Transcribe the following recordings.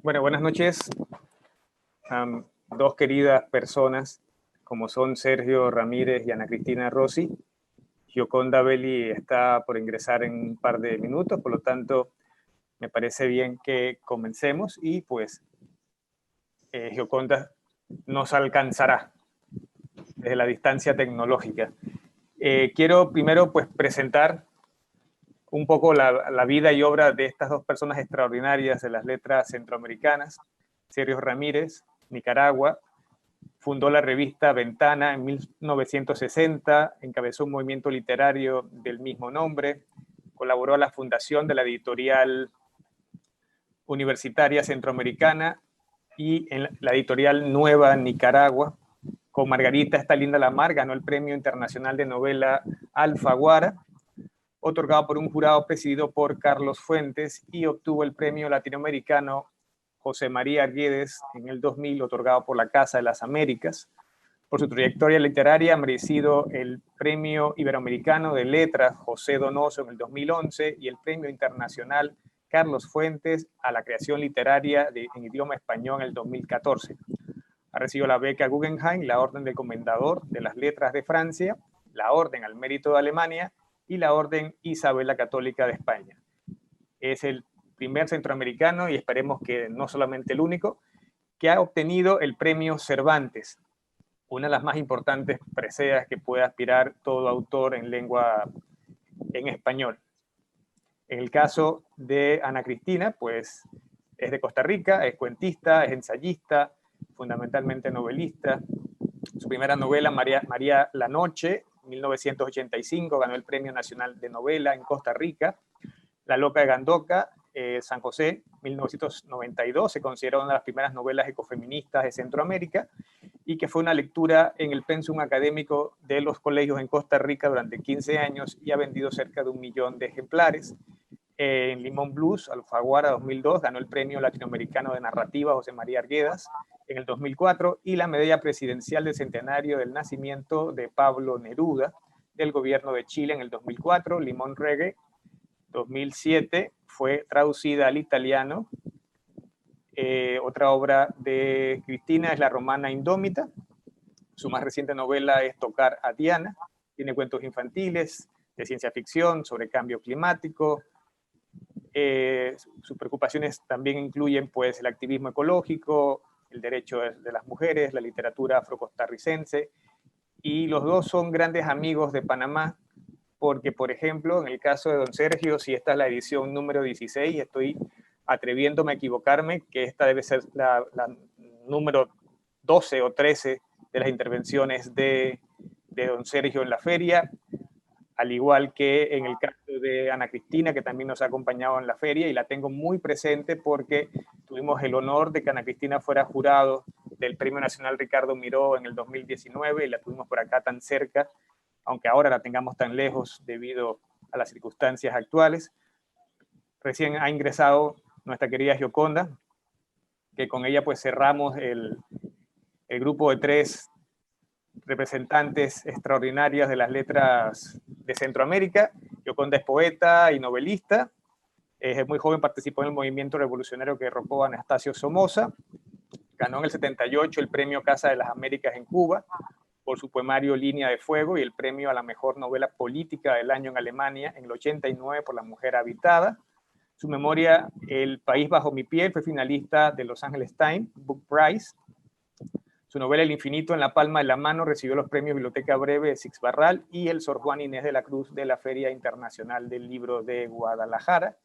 Bueno, buenas noches. Dos queridas personas, como son Sergio Ramírez y Ana Cristina Rossi. Gioconda Belli está por ingresar en un par de minutos, por lo tanto, me parece bien que comencemos y pues Gioconda nos alcanzará desde la distancia tecnológica. Quiero primero pues presentar un poco la vida y obra de estas dos personas extraordinarias de las letras centroamericanas. Sergio Ramírez, Nicaragua, fundó la revista Ventana en 1960, encabezó un movimiento literario del mismo nombre, colaboró a la fundación de la editorial universitaria centroamericana y en la editorial Nueva Nicaragua. Con Margarita Está linda la mar ganó el Premio Internacional de Novela Alfaguara, otorgado por un jurado presidido por Carlos Fuentes, y obtuvo el Premio Latinoamericano José María Arguedes en el 2000, otorgado por la Casa de las Américas. Por su trayectoria literaria ha merecido el Premio Iberoamericano de Letras José Donoso en el 2011 y el Premio Internacional Carlos Fuentes a la creación literaria en idioma español en el 2014. Ha recibido la beca Guggenheim, la Orden del Comendador de las Letras de Francia, la Orden al Mérito de Alemania y la Orden Isabel la Católica de España. Es el primer centroamericano, y esperemos que no solamente el único, que ha obtenido el Premio Cervantes, una de las más importantes preseas que puede aspirar todo autor en lengua en español. En el caso de Ana Cristina, pues es de Costa Rica, es cuentista, es ensayista, fundamentalmente novelista. Su primera novela, María la Noche, 1985, ganó el Premio Nacional de Novela en Costa Rica. La Loca de Gandoca, San José, 1992, se considera una de las primeras novelas ecofeministas de Centroamérica y que fue una lectura en el pensum académico de los colegios en Costa Rica durante 15 años y ha vendido cerca de 1 millón de ejemplares. En Limón Blues, Alfaguara 2002, ganó el Premio Latinoamericano de Narrativa José María Arguedas en el 2004 y la medalla presidencial del centenario del nacimiento de Pablo Neruda del gobierno de Chile en el 2004. Limón Reggae 2007 fue traducida al italiano. Otra obra de Cristina es La Romana Indómita. Su más reciente novela es Tocar a Diana. Tiene cuentos infantiles, de ciencia ficción, sobre cambio climático. Sus preocupaciones también incluyen pues, el activismo ecológico, el derecho de las mujeres, la literatura afrocostarricense. Y los dos son grandes amigos de Panamá, porque, por ejemplo, en el caso de don Sergio, si esta es la edición número 16, estoy atreviéndome a equivocarme, que esta debe ser la número 12 o 13 de las intervenciones de don Sergio en la feria, al igual que en el caso de Ana Cristina, que también nos ha acompañado en la feria, y la tengo muy presente porque tuvimos el honor de que Ana Cristina fuera jurado del Premio Nacional Ricardo Miró en el 2019, y la tuvimos por acá tan cerca, aunque ahora la tengamos tan lejos debido a las circunstancias actuales. Recién ha ingresado nuestra querida Gioconda, que con ella pues cerramos el grupo de 3 representantes extraordinarias de las letras de Centroamérica. Gioconda es poeta y novelista. Es muy joven, participó en el movimiento revolucionario que derrocó a Anastasio Somoza. Ganó en el 78 el premio Casa de las Américas en Cuba por su poemario Línea de Fuego y el premio a la mejor novela política del año en Alemania en el 89 por La Mujer Habitada. Su memoria, El País Bajo mi Piel, fue finalista de Los Angeles Times Book Prize. Su novela El Infinito en la palma de la mano recibió los premios Biblioteca Breve de Six Barral y el Sor Juan Inés de la Cruz de la Feria Internacional del Libro de Guadalajara.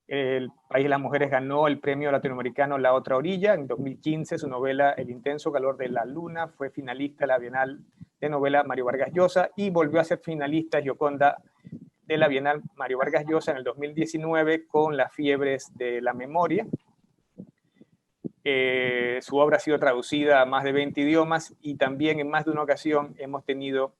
El País de las Mujeres ganó el premio latinoamericano La Otra Orilla. En 2015 su novela El Intenso Calor de la Luna fue finalista de la Bienal de Novela Mario Vargas Llosa y volvió a ser finalista Gioconda de la Bienal Mario Vargas Llosa en el 2019 con Las Fiebres de la Memoria. Su obra ha sido traducida a más de 20 idiomas y también en más de una ocasión hemos tenido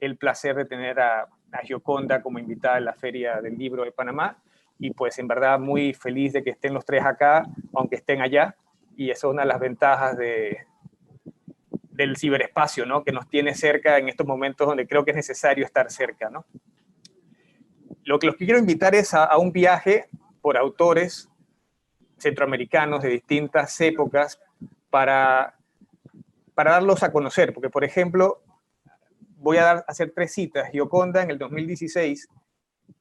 el placer de tener a Gioconda como invitada en la Feria del Libro de Panamá. Y pues en verdad muy feliz de que estén los 3 acá, aunque estén allá, y eso es una de las ventajas del ciberespacio, ¿no? Que nos tiene cerca en estos momentos donde creo que es necesario estar cerca, ¿no? Lo que los quiero invitar es a un viaje por autores centroamericanos de distintas épocas para darlos a conocer, porque por ejemplo, voy a hacer 3 citas. Gioconda en el 2016,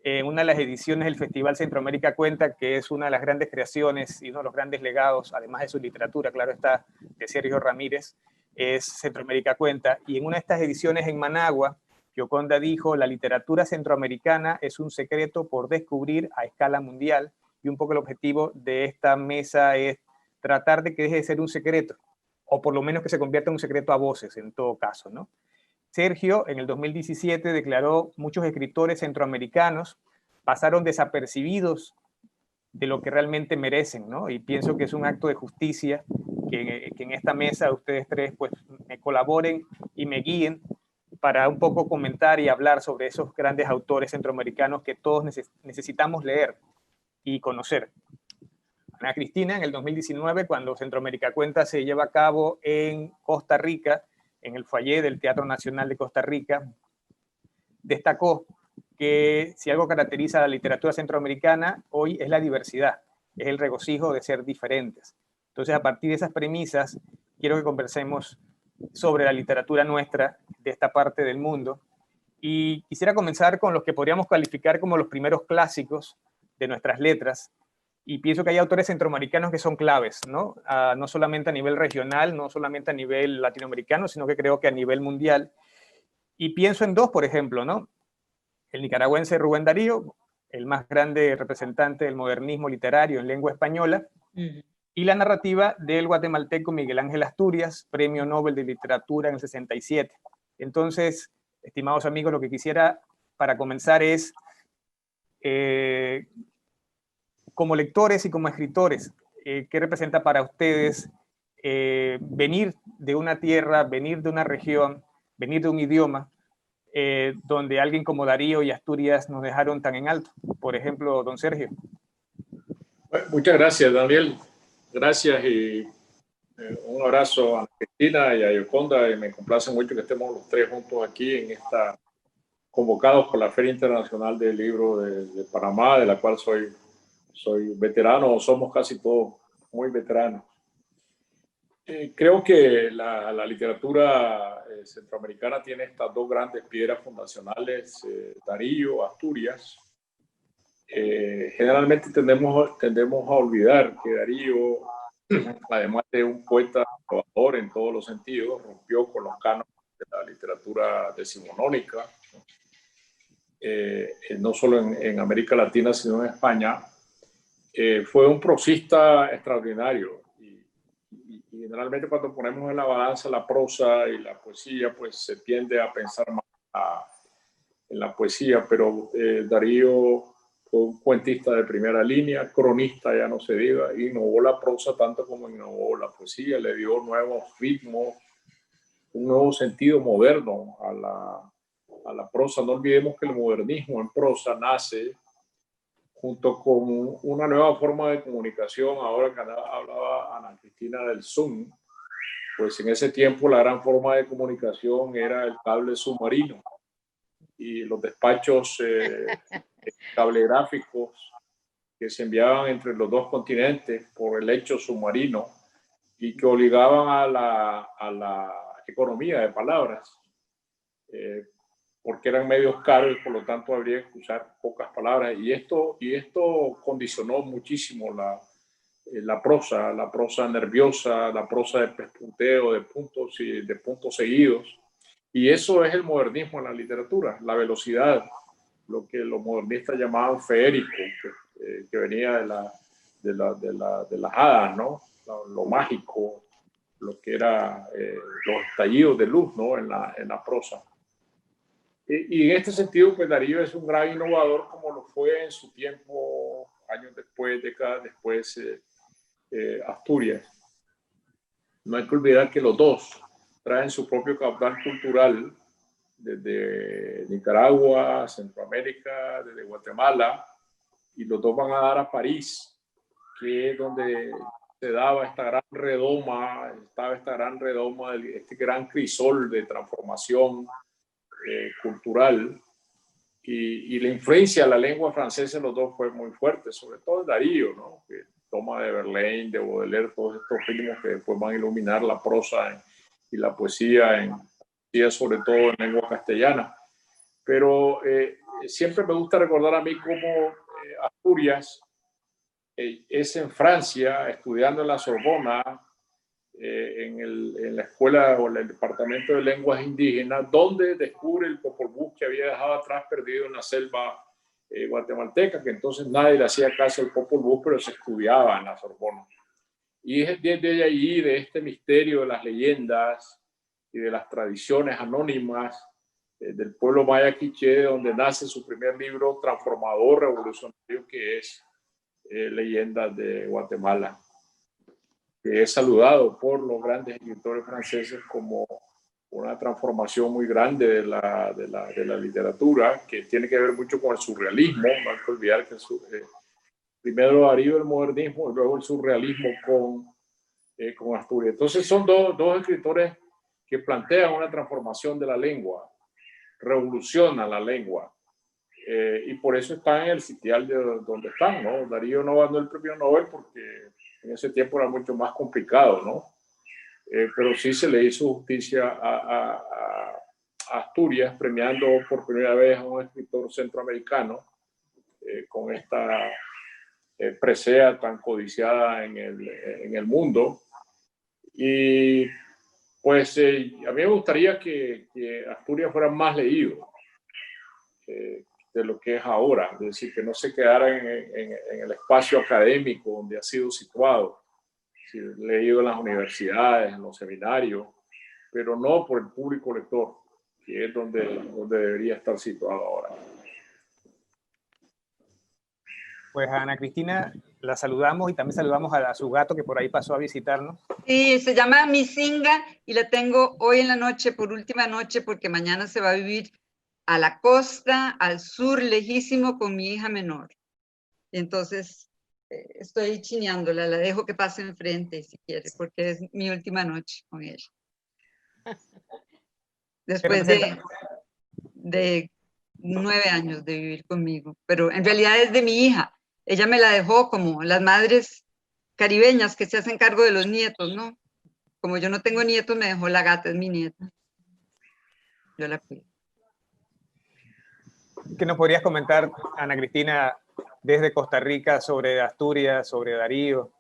en una de las ediciones del Festival Centroamérica Cuenta, que es una de las grandes creaciones y uno de los grandes legados, además de su literatura, claro está, de Sergio Ramírez, es Centroamérica Cuenta. Y en una de estas ediciones en Managua, Gioconda dijo: la literatura centroamericana es un secreto por descubrir a escala mundial, y un poco el objetivo de esta mesa es tratar de que deje de ser un secreto, o por lo menos que se convierta en un secreto a voces, en todo caso, ¿no? Sergio, en el 2017, declaró: muchos escritores centroamericanos pasaron desapercibidos de lo que realmente merecen, ¿no? Y pienso que es un acto de justicia que en esta mesa ustedes 3 pues, me colaboren y me guíen para un poco comentar y hablar sobre esos grandes autores centroamericanos que todos necesitamos leer y conocer. Ana Cristina, en el 2019, cuando Centroamérica Cuenta se lleva a cabo en Costa Rica, en el foyer del Teatro Nacional de Costa Rica, destacó que si algo caracteriza a la literatura centroamericana hoy es la diversidad, es el regocijo de ser diferentes. Entonces, a partir de esas premisas, quiero que conversemos sobre la literatura nuestra de esta parte del mundo. Y quisiera comenzar con los que podríamos calificar como los primeros clásicos de nuestras letras. Y pienso que hay autores centroamericanos que son claves, ¿no? No solamente a nivel regional, no solamente a nivel latinoamericano, sino que creo que a nivel mundial. Y pienso en 2, por ejemplo, ¿no? El nicaragüense Rubén Darío, el más grande representante del modernismo literario en lengua española, y la narrativa del guatemalteco Miguel Ángel Asturias, Premio Nobel de Literatura en el 67. Entonces, estimados amigos, lo que quisiera para comenzar es, como lectores y como escritores, ¿qué representa para ustedes venir de una tierra, venir de una región, venir de un idioma, donde alguien como Darío y Asturias nos dejaron tan en alto? Por ejemplo, don Sergio. Bueno, muchas gracias, Daniel. Gracias y un abrazo a Cristina y a Gioconda. Y me complace mucho que estemos los 3 juntos aquí en esta, convocados por la Feria Internacional del Libro de Panamá, de la cual soy veterano, o somos casi todos muy veteranos. Creo que la literatura centroamericana tiene estas 2 grandes piedras fundacionales, Darío, Asturias. Generalmente tendemos a olvidar que Darío, además de un poeta innovador en todos los sentidos, rompió con los cánones de la literatura decimonónica, no solo en América Latina, sino en España. Fue un prosista extraordinario. Y generalmente cuando ponemos en la balanza la prosa y la poesía, pues se tiende a pensar más en la poesía, pero Darío fue un cuentista de primera línea, cronista, ya no se diga, innovó la prosa tanto como innovó la poesía, le dio nuevos ritmos, un nuevo sentido moderno a la prosa. No olvidemos que el modernismo en prosa nace junto con una nueva forma de comunicación. Ahora que hablaba Ana Cristina del Zoom, pues en ese tiempo la gran forma de comunicación era el cable submarino y los despachos cablegráficos que se enviaban entre los 2 continentes por el lecho submarino y que obligaban a la economía de palabras, porque eran medios caros y por lo tanto habría que usar pocas palabras. Y esto condicionó muchísimo la prosa nerviosa, la prosa de pespunteo, de puntos seguidos. Y eso es el modernismo en la literatura, la velocidad, lo que los modernistas llamaban feérico, que venía de las hadas, ¿no? Lo mágico, lo que era los estallidos de luz, ¿no? en la prosa. Y en este sentido, pues Darío es un gran innovador, como lo fue en su tiempo, años después, décadas después, Asturias. No hay que olvidar que los 2 traen su propio caudal cultural desde Nicaragua, Centroamérica, desde Guatemala, y los 2 van a dar a París, que es donde se daba estaba esta gran redoma, este gran crisol de transformación cultural, y la influencia de la lengua francesa en los 2 fue muy fuerte, sobre todo en Darío, ¿no? Que toma de Verlaine, de Baudelaire, todos estos ritmos que después van a iluminar la prosa y la poesía, sobre todo en lengua castellana. Pero siempre me gusta recordar a mí cómo Asturias es en Francia, estudiando en la Sorbona, en la escuela o en el departamento de lenguas indígenas, donde descubre el Popol Vuh que había dejado atrás perdido en la selva guatemalteca, que entonces nadie le hacía caso al Popol Vuh, pero se estudiaba en la Sorbona. Y es desde allí, de este misterio de las leyendas y de las tradiciones anónimas del pueblo maya quiché, donde nace su primer libro transformador, revolucionario, que es Leyendas de Guatemala, que es saludado por los grandes escritores franceses como una transformación muy grande de la literatura, que tiene que ver mucho con el surrealismo. No hay que olvidar que primero Darío el modernismo y luego el surrealismo con Asturias. Entonces son dos escritores que plantean una transformación de la lengua, revolucionan la lengua, y por eso están en el sitial de donde están, ¿no? Darío no ganó el premio Nobel porque en ese tiempo era mucho más complicado, ¿no? Pero sí se le hizo justicia a Asturias, premiando por primera vez a un escritor centroamericano con esta presea tan codiciada en el mundo. Y pues a mí me gustaría que Asturias fuera más leído de lo que es ahora, es decir, que no se quedara en el espacio académico donde ha sido situado, leído en las universidades, en los seminarios, pero no por el público lector, que es donde debería estar situado ahora. Pues a Ana Cristina la saludamos y también saludamos a su gato que por ahí pasó a visitarnos. Sí, se llama Misinga y la tengo hoy en la noche, por última noche, porque mañana se va a vivir a la costa, al sur, lejísimo, con mi hija menor. Entonces, estoy chineándola, la dejo que pase enfrente si quiere, porque es mi última noche con ella. Después de 9 años de vivir conmigo, pero en realidad es de mi hija. Ella me la dejó como las madres caribeñas que se hacen cargo de los nietos, ¿no? Como yo no tengo nietos, me dejó la gata, es mi nieta. Yo la cuido. ¿Qué nos podrías comentar, Ana Cristina, desde Costa Rica sobre Asturias, sobre Darío?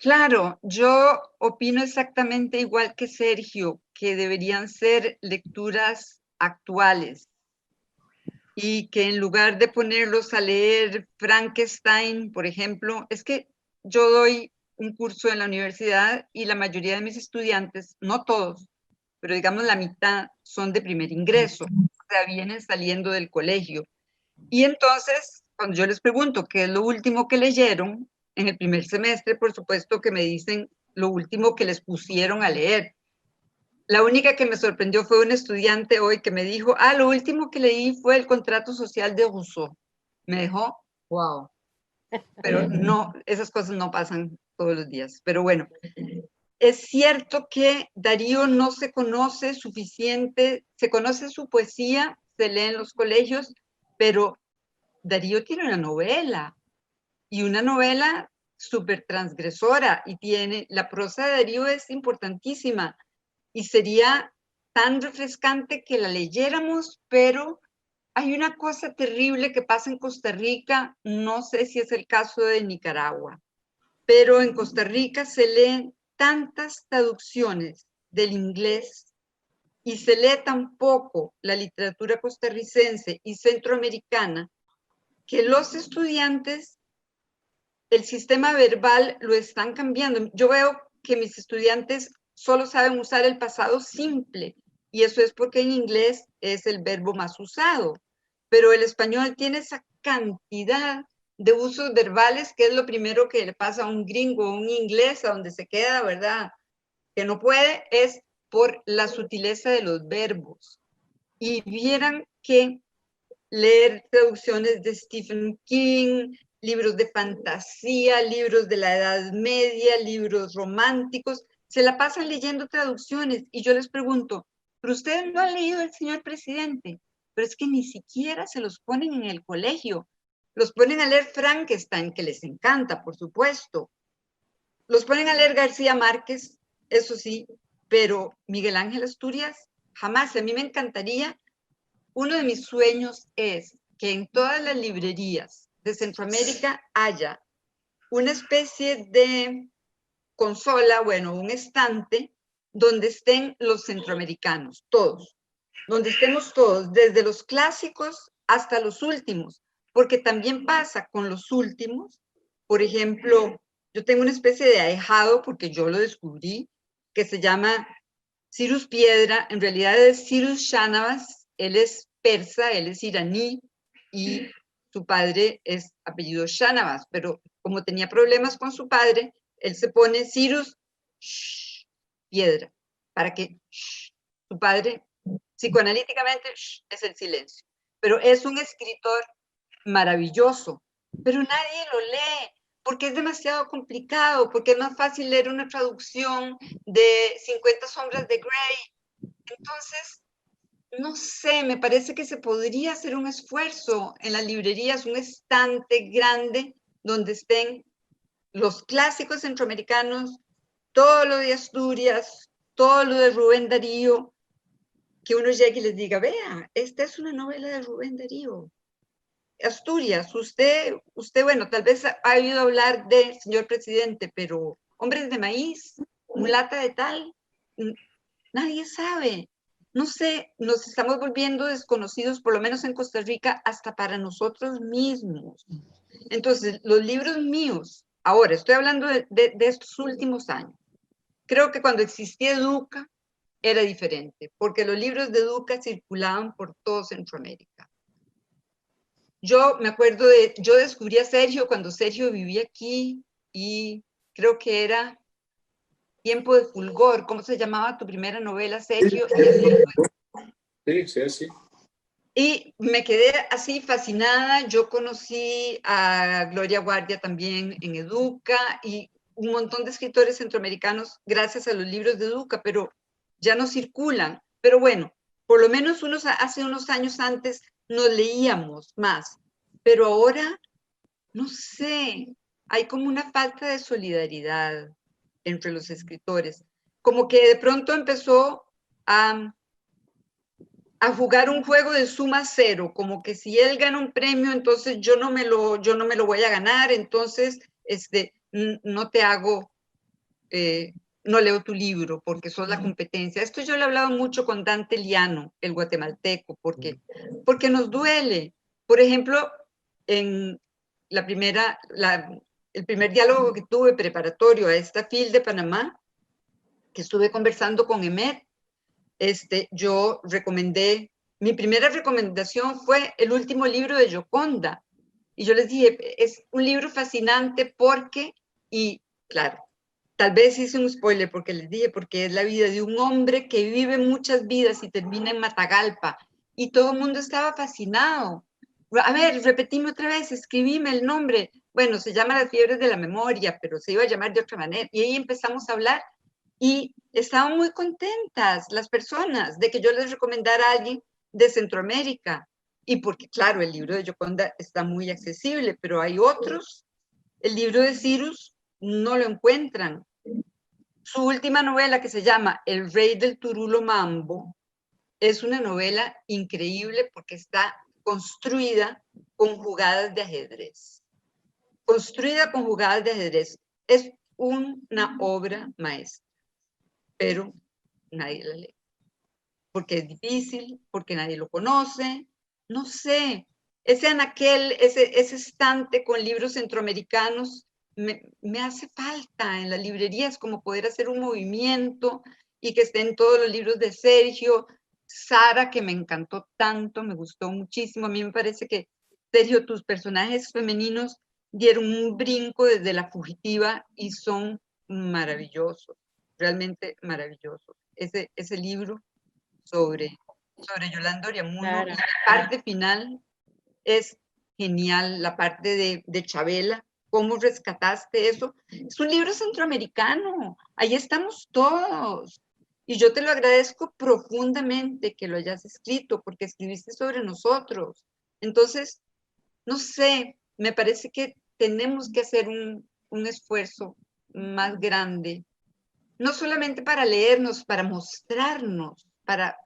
Claro, yo opino exactamente igual que Sergio, que deberían ser lecturas actuales y que en lugar de ponerlos a leer Frankenstein, por ejemplo, es que yo doy un curso en la universidad y la mayoría de mis estudiantes, no todos, pero digamos la mitad son de primer ingreso, o sea, vienen saliendo del colegio. Y entonces, cuando yo les pregunto qué es lo último que leyeron, en el primer semestre, por supuesto que me dicen lo último que les pusieron a leer. La única que me sorprendió fue un estudiante hoy que me dijo, lo último que leí fue el contrato social de Rousseau. Me dejó, wow. Pero no, esas cosas no pasan todos los días. Pero bueno, es cierto que Darío no se conoce suficiente, se conoce su poesía, se lee en los colegios, pero Darío tiene una novela, y una novela súper transgresora, y la prosa de Darío es importantísima, y sería tan refrescante que la leyéramos, pero hay una cosa terrible que pasa en Costa Rica, no sé si es el caso de Nicaragua, pero en Costa Rica se leen tantas traducciones del inglés y se lee tan poco la literatura costarricense y centroamericana que los estudiantes, el sistema verbal lo están cambiando. Yo veo que mis estudiantes solo saben usar el pasado simple, y eso es porque en inglés es el verbo más usado, pero el español tiene esa cantidad de usos verbales que es lo primero que le pasa a un gringo, a un inglés, a donde se queda, ¿verdad? Que no puede, es por la sutileza de los verbos. Y vieran que leer traducciones de Stephen King, libros de fantasía, libros de la Edad Media, libros románticos, se la pasan leyendo traducciones y yo les pregunto, ¿pero ustedes no han leído El Señor Presidente? Pero es que ni siquiera se los ponen en el colegio. Los ponen a leer Frankenstein, que les encanta, por supuesto. Los ponen a leer García Márquez, eso sí, pero Miguel Ángel Asturias, jamás. A mí me encantaría, uno de mis sueños es que en todas las librerías de Centroamérica haya una especie de consola, bueno, un estante, donde estén los centroamericanos, todos, donde estemos todos, desde los clásicos hasta los últimos, porque también pasa con los últimos. Por ejemplo, yo tengo una especie de ahijado, porque yo lo descubrí, que se llama Cyrus Piedra, en realidad es Cyrus Shanavas, él es persa, él es iraní, y su padre es apellido Shanavas, pero como tenía problemas con su padre, él se pone Cyrus Piedra, para que su padre, psicoanalíticamente, es el silencio. Pero es un escritor maravilloso, pero nadie lo lee, porque es demasiado complicado, porque es más fácil leer una traducción de 50 sombras de Grey. Entonces, no sé, me parece que se podría hacer un esfuerzo en las librerías, un estante grande donde estén los clásicos centroamericanos, todo lo de Asturias, todo lo de Rubén Darío, que uno llegue y les diga, vea, esta es una novela de Rubén Darío. Asturias, usted, bueno, tal vez ha oído hablar del señor presidente, pero Hombres de Maíz, Mulata de Tal, nadie sabe. No sé, nos estamos volviendo desconocidos, por lo menos en Costa Rica, hasta para nosotros mismos. Entonces, los libros míos, ahora estoy hablando de estos últimos años, creo que cuando existía Educa era diferente, porque los libros de Educa circulaban por todo Centroamérica. Yo me acuerdo yo descubrí a Sergio cuando Sergio vivía aquí y creo que era Tiempo de Fulgor. ¿Cómo se llamaba tu primera novela, Sergio? Sí. Y me quedé así fascinada. Yo conocí a Gloria Guardia también en Educa y un montón de escritores centroamericanos gracias a los libros de Educa, pero ya no circulan. Pero bueno, por lo menos hace unos años antes nos leíamos más. Pero ahora, no sé, hay como una falta de solidaridad entre los escritores. Como que de pronto empezó a jugar un juego de suma cero, como que si él gana un premio, entonces yo no me lo voy a ganar, entonces no te hago, no leo tu libro porque sos la competencia. Esto yo lo he hablado mucho con Dante Liano, el guatemalteco, porque nos duele. Por ejemplo, en el primer diálogo que tuve preparatorio a esta FIL de Panamá, que estuve conversando con Emet, yo recomendé, mi primera recomendación fue el último libro de Gioconda. Y yo les dije, es un libro fascinante porque, y claro, tal vez hice un spoiler porque les dije, porque es la vida de un hombre que vive muchas vidas y termina en Matagalpa. Y todo el mundo estaba fascinado. A ver, repetime otra vez, escribime el nombre. Bueno, se llama Las fiebres de la memoria, pero se iba a llamar de otra manera. Y ahí empezamos a hablar y estaban muy contentas las personas de que yo les recomendara a alguien de Centroamérica. Y porque, claro, el libro de Gioconda está muy accesible, pero hay otros. El libro de Cyrus no lo encuentran. Su última novela, que se llama El Rey del Turulo Mambo, es una novela increíble porque está construida con jugadas de ajedrez. Construida con jugadas de ajedrez. Es una obra maestra, pero nadie la lee. Porque es difícil, porque nadie lo conoce, no sé. Ese estante con libros centroamericanos me hace falta en las librerías, como poder hacer un movimiento y que estén todos los libros de Sergio, Sara, que me encantó tanto, me gustó muchísimo. A mí me parece que, Sergio, tus personajes femeninos dieron un brinco desde La Fugitiva y son maravillosos, realmente maravillosos. Ese libro sobre Yolanda Oriamuno, claro. La parte final es genial, la parte de Chabela, cómo rescataste eso. Es un libro centroamericano, ahí estamos todos. Y yo te lo agradezco profundamente que lo hayas escrito, porque escribiste sobre nosotros. Entonces, no sé, me parece que tenemos que hacer un esfuerzo más grande, no solamente para leernos, para mostrarnos, para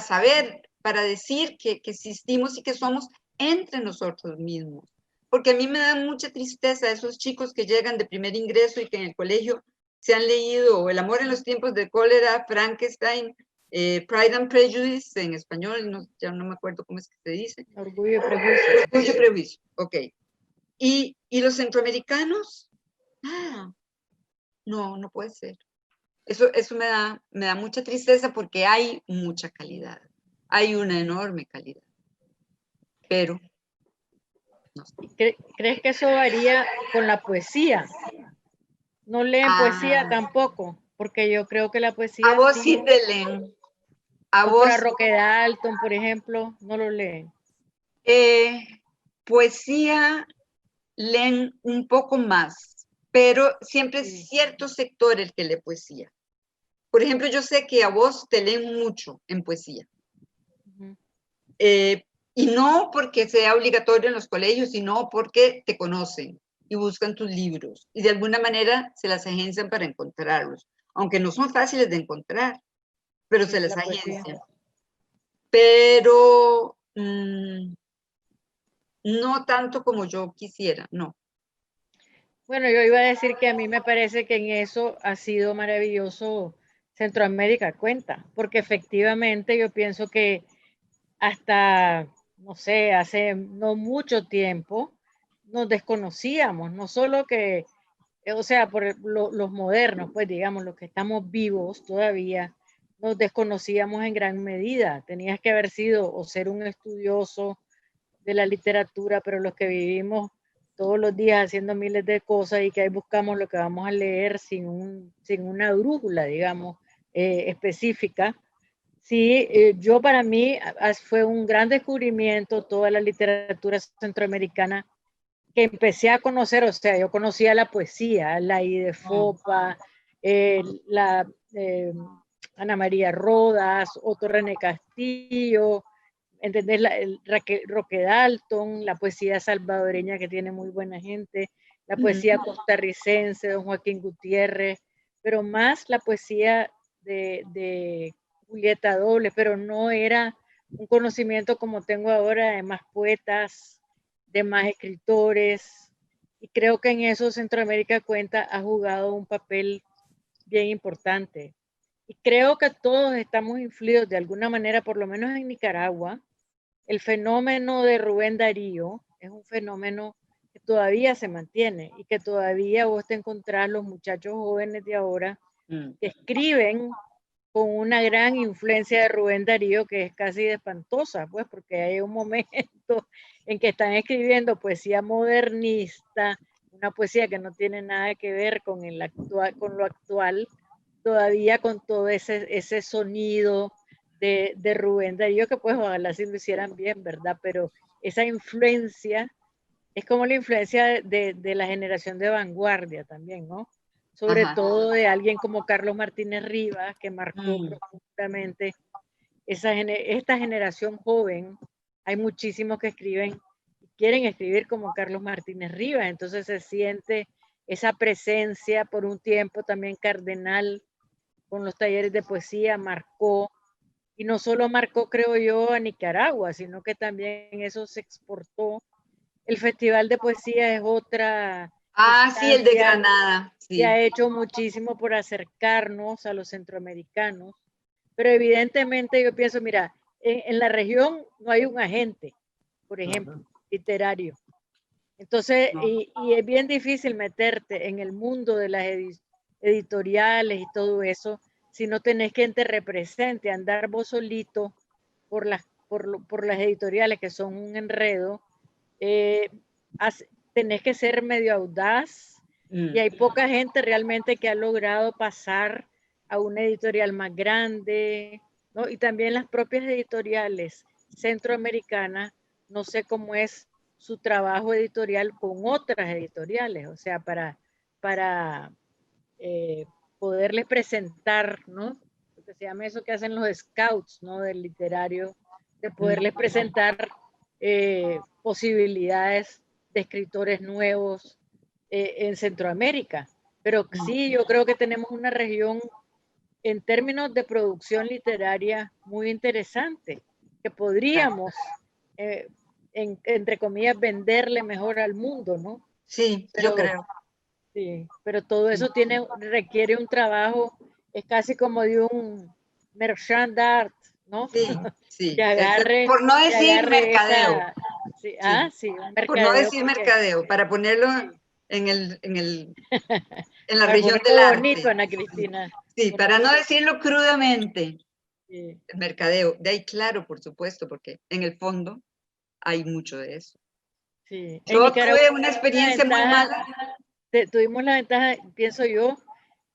saber, para decir que existimos y que somos entre nosotros mismos. Porque a mí me da mucha tristeza esos chicos que llegan de primer ingreso y que en el colegio se han leído El amor en los tiempos de cólera, Frankenstein, Pride and Prejudice, en español, no, ya no me acuerdo cómo es que se dice. Orgullo y prejuicio. Orgullo y prejuicio, ok. Y los centroamericanos, no puede ser. Eso me da mucha tristeza porque hay mucha calidad. Hay una enorme calidad. Pero, no sé. ¿Crees que eso varía con la poesía? ¿No leen poesía tampoco? Porque yo creo que la poesía... A vos sí te leen. A vos... Para Roque Dalton, por ejemplo, no lo leen. Poesía leen un poco más, pero siempre es cierto sector el que lee poesía. Por ejemplo, yo sé que a vos te leen mucho en poesía. Y no porque sea obligatorio en los colegios, sino porque te conocen y buscan tus libros. Y de alguna manera se las agencian para encontrarlos. Aunque no son fáciles de encontrar, pero se las agencian. Pero no tanto como yo quisiera, no. Bueno, yo iba a decir que a mí me parece que en eso ha sido maravilloso Centroamérica Cuenta, porque efectivamente yo pienso que hasta, no sé, hace no mucho tiempo nos desconocíamos, no solo que, o sea, por los modernos, pues digamos, los que estamos vivos todavía, nos desconocíamos en gran medida. Tenías que haber sido o ser un estudioso de la literatura, pero los que vivimos todos los días haciendo miles de cosas y que ahí buscamos lo que vamos a leer sin una brújula, digamos, específica. Sí, yo para mí fue un gran descubrimiento toda la literatura centroamericana que empecé a conocer, o sea, yo conocía la poesía, la I de Fopa, Ana María Rodas, Otto René Castillo, ¿entendés? Roque Dalton, la poesía salvadoreña que tiene muy buena gente, la poesía costarricense, don Joaquín Gutiérrez, pero más la poesía de Julieta Doble, pero no era un conocimiento como tengo ahora de más poetas, de más escritores, y creo que en eso Centroamérica Cuenta ha jugado un papel bien importante. Y creo que todos estamos influidos de alguna manera, por lo menos en Nicaragua. El fenómeno de Rubén Darío es un fenómeno que todavía se mantiene y que todavía vos te encontrás los muchachos jóvenes de ahora que escriben con una gran influencia de Rubén Darío que es casi espantosa, pues porque hay un momento en que están escribiendo poesía modernista, una poesía que no tiene nada que ver con lo actual, todavía con todo ese sonido de Rubén Darío, que pues ojalá si lo hicieran bien, ¿verdad? Pero esa influencia es como la influencia de la generación de vanguardia también, ¿no? Sobre todo de alguien como Carlos Martínez Rivas, que marcó profundamente esta generación joven. Hay muchísimos que quieren escribir como Carlos Martínez Rivas, entonces se siente esa presencia. Por un tiempo también Cardenal con los talleres de poesía marcó, y no solo marcó, creo yo, a Nicaragua, sino que también eso se exportó. El Festival de Poesía es otra. Sí, el de Granada. Sí. Que ha hecho muchísimo por acercarnos a los centroamericanos, pero evidentemente yo pienso, mira, en la región no hay un agente, por ejemplo, literario. Entonces, y es bien difícil meterte en el mundo de las editoriales y todo eso, si no tenés quien te represente, andar vos solito por las editoriales que son un enredo, tenés que ser medio audaz, y hay poca gente realmente que ha logrado pasar a una editorial más grande, ¿no? Y también las propias editoriales centroamericanas, no sé cómo es su trabajo editorial con otras editoriales, o sea, para poderles presentar, ¿no? Lo que se llama eso que hacen los scouts, ¿no? Del literario, de poderles presentar posibilidades de escritores nuevos en Centroamérica. Pero sí, yo creo que tenemos una región en términos de producción literaria muy interesante, que podríamos, entre comillas, venderle mejor al mundo, ¿no? Sí, Pero, yo creo. sí, pero todo eso requiere un trabajo, es casi como de un merchant d'art, ¿no? Sí, sí. Que agarre, Por no que decir agarre mercadeo. esa, sí, Sí. sí, un Por no mercadeo. decir Porque, mercadeo, para ponerlo sí, en la para región del ponerlo bonito, arte. Ana Cristina. Sí, para no decirlo crudamente, Sí, el mercadeo. De ahí, claro, por supuesto, porque en el fondo hay mucho de eso. sí. En Yo Nicaragua tuve una experiencia muy mala. tuvimos la ventaja, pienso yo,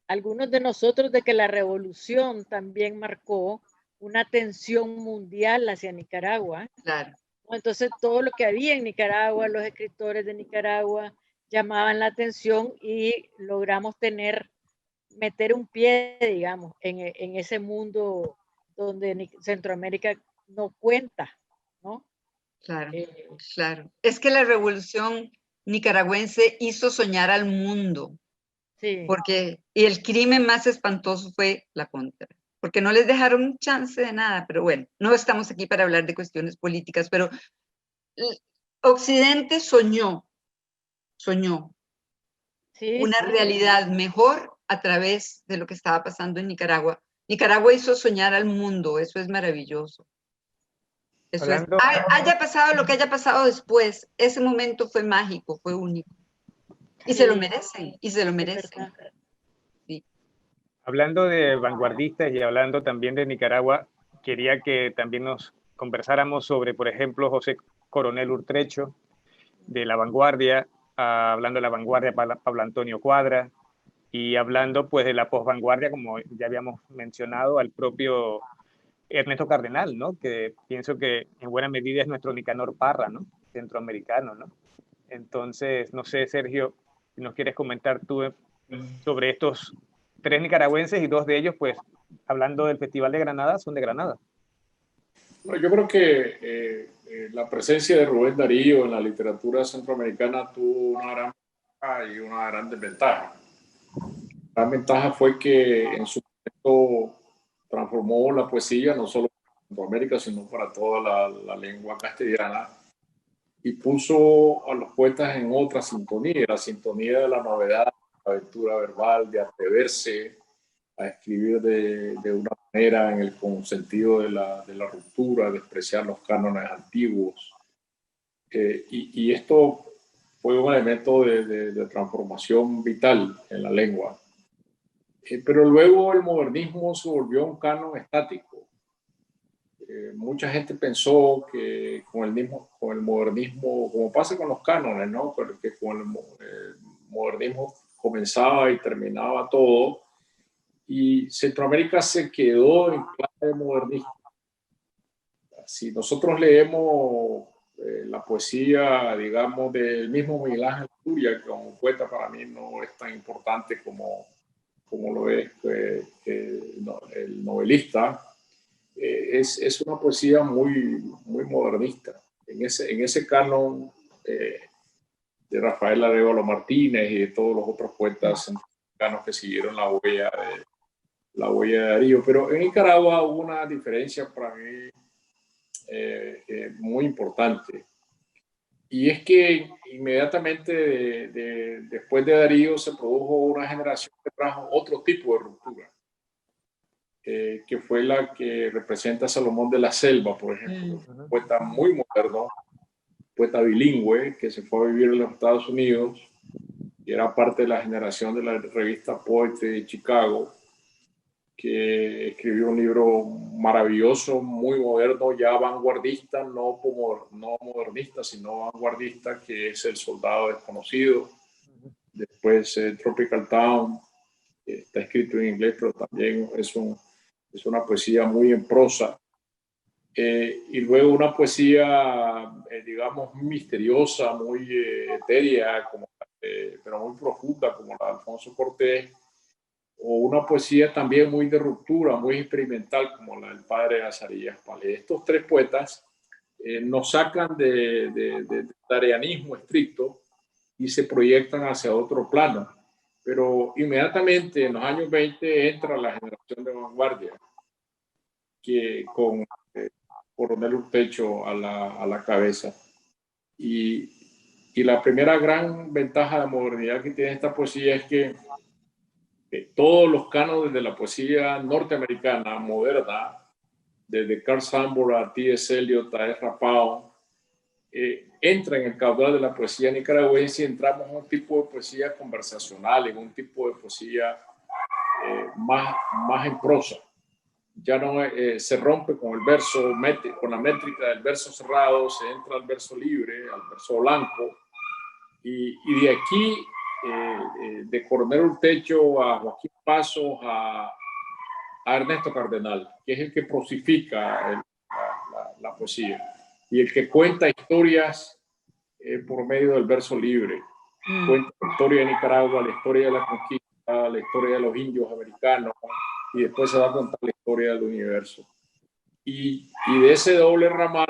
algunos de nosotros, de que la revolución también marcó una tensión mundial hacia Nicaragua. Claro. Entonces, todo lo que había en Nicaragua, los escritores de Nicaragua llamaban la atención y logramos meter un pie, digamos, en ese mundo donde Centroamérica no cuenta, ¿no? Claro, Eh, claro. Es que la revolución nicaragüense hizo soñar al mundo, sí, porque y el crimen más espantoso fue la contra, porque no les dejaron chance de nada, pero bueno, no estamos aquí para hablar de cuestiones políticas, pero Occidente soñó sí, una sí, realidad mejor a través de lo que estaba pasando en Nicaragua. Nicaragua hizo soñar al mundo, eso es maravilloso. Eso es, Hablando, haya pasado lo que haya pasado después, ese momento fue mágico, fue único. Y se lo sí, merecen, y se lo es merecen. verdad. Sí. hablando de vanguardistas y hablando también de Nicaragua, quería que también nos conversáramos sobre, por ejemplo, José Coronel Urtrecho, de la vanguardia, hablando de la vanguardia, Pablo Antonio Cuadra, y hablando pues de la posvanguardia, como ya habíamos mencionado, al propio Ernesto Cardenal, ¿no? Que pienso que en buena medida es nuestro Nicanor Parra, ¿no? Centroamericano, ¿no? Entonces, no sé, Sergio, si nos quieres comentar tú sobre estos tres nicaragüenses y dos de ellos, pues, hablando del Festival de Granada, son de Granada. Bueno, yo creo que la presencia de Rubén Darío en la literatura centroamericana tuvo una gran ventaja y una gran desventaja. La gran ventaja fue que en su momento transformó la poesía no solo para Centroamérica, sino para toda la lengua castellana, y puso a los poetas en otra sintonía, la sintonía de la novedad, la aventura verbal, de atreverse a escribir de una manera con sentido de la ruptura, despreciar los cánones antiguos. Y esto fue un elemento de transformación vital en la lengua. Pero luego el modernismo se volvió un canon estático. Mucha gente pensó que con el modernismo, como pasa con los cánones, ¿no? Que con el modernismo comenzaba y terminaba todo, y Centroamérica se quedó en clave modernista. Si nosotros leemos la poesía, digamos, del mismo Miguel Ángel Turia, que como poeta para mí no es tan importante como lo es el novelista, es una poesía muy modernista. En ese canon de Rafael Arévalo Martínez y de todos los otros poetas mexicanos que siguieron la huella de Darío. Pero en Nicaragua hubo una diferencia para mí muy importante. Y es que inmediatamente después de Darío se produjo una generación que trajo otro tipo de ruptura. Que fue la que representa a Salomón de la Selva, por ejemplo, un poeta muy moderno, poeta bilingüe, que se fue a vivir en los Estados Unidos, y era parte de la generación de la revista Poetry de Chicago, que escribió un libro maravilloso, muy moderno, ya vanguardista, no modernista, sino vanguardista, que es El Soldado Desconocido. Después Tropical Town, que está escrito en inglés, pero también es una poesía muy en prosa. Y luego una poesía, digamos, misteriosa, muy etérea, pero muy profunda, como la de Alfonso Cortés, o una poesía también muy de ruptura, muy experimental, como la del padre Azarías Palé. Estos tres poetas nos sacan del arianismo estricto y se proyectan hacia otro plano. Pero inmediatamente en los años 20 entra la generación de vanguardia, que con Coronel Urtecho a la cabeza. Y la primera gran ventaja de modernidad que tiene esta poesía es que todos los cánones de la poesía norteamericana moderna, desde Carl Sandburg a T.S. Eliot a Ezra Pound, entra en el caudal de la poesía nicaragüense y entramos en un tipo de poesía conversacional, en un tipo de poesía más en prosa. Ya no se rompe con el verso, con la métrica del verso cerrado, se entra al verso libre, al verso blanco, y de aquí, de Coronel Urtecho a Joaquín Pasos a Ernesto Cardenal, que es el que prosifica la poesía y el que cuenta historias por medio del verso libre. Cuenta la historia de Nicaragua, la historia de la conquista, la historia de los indios americanos, y después se va a contar la historia del universo. Y de ese doble ramal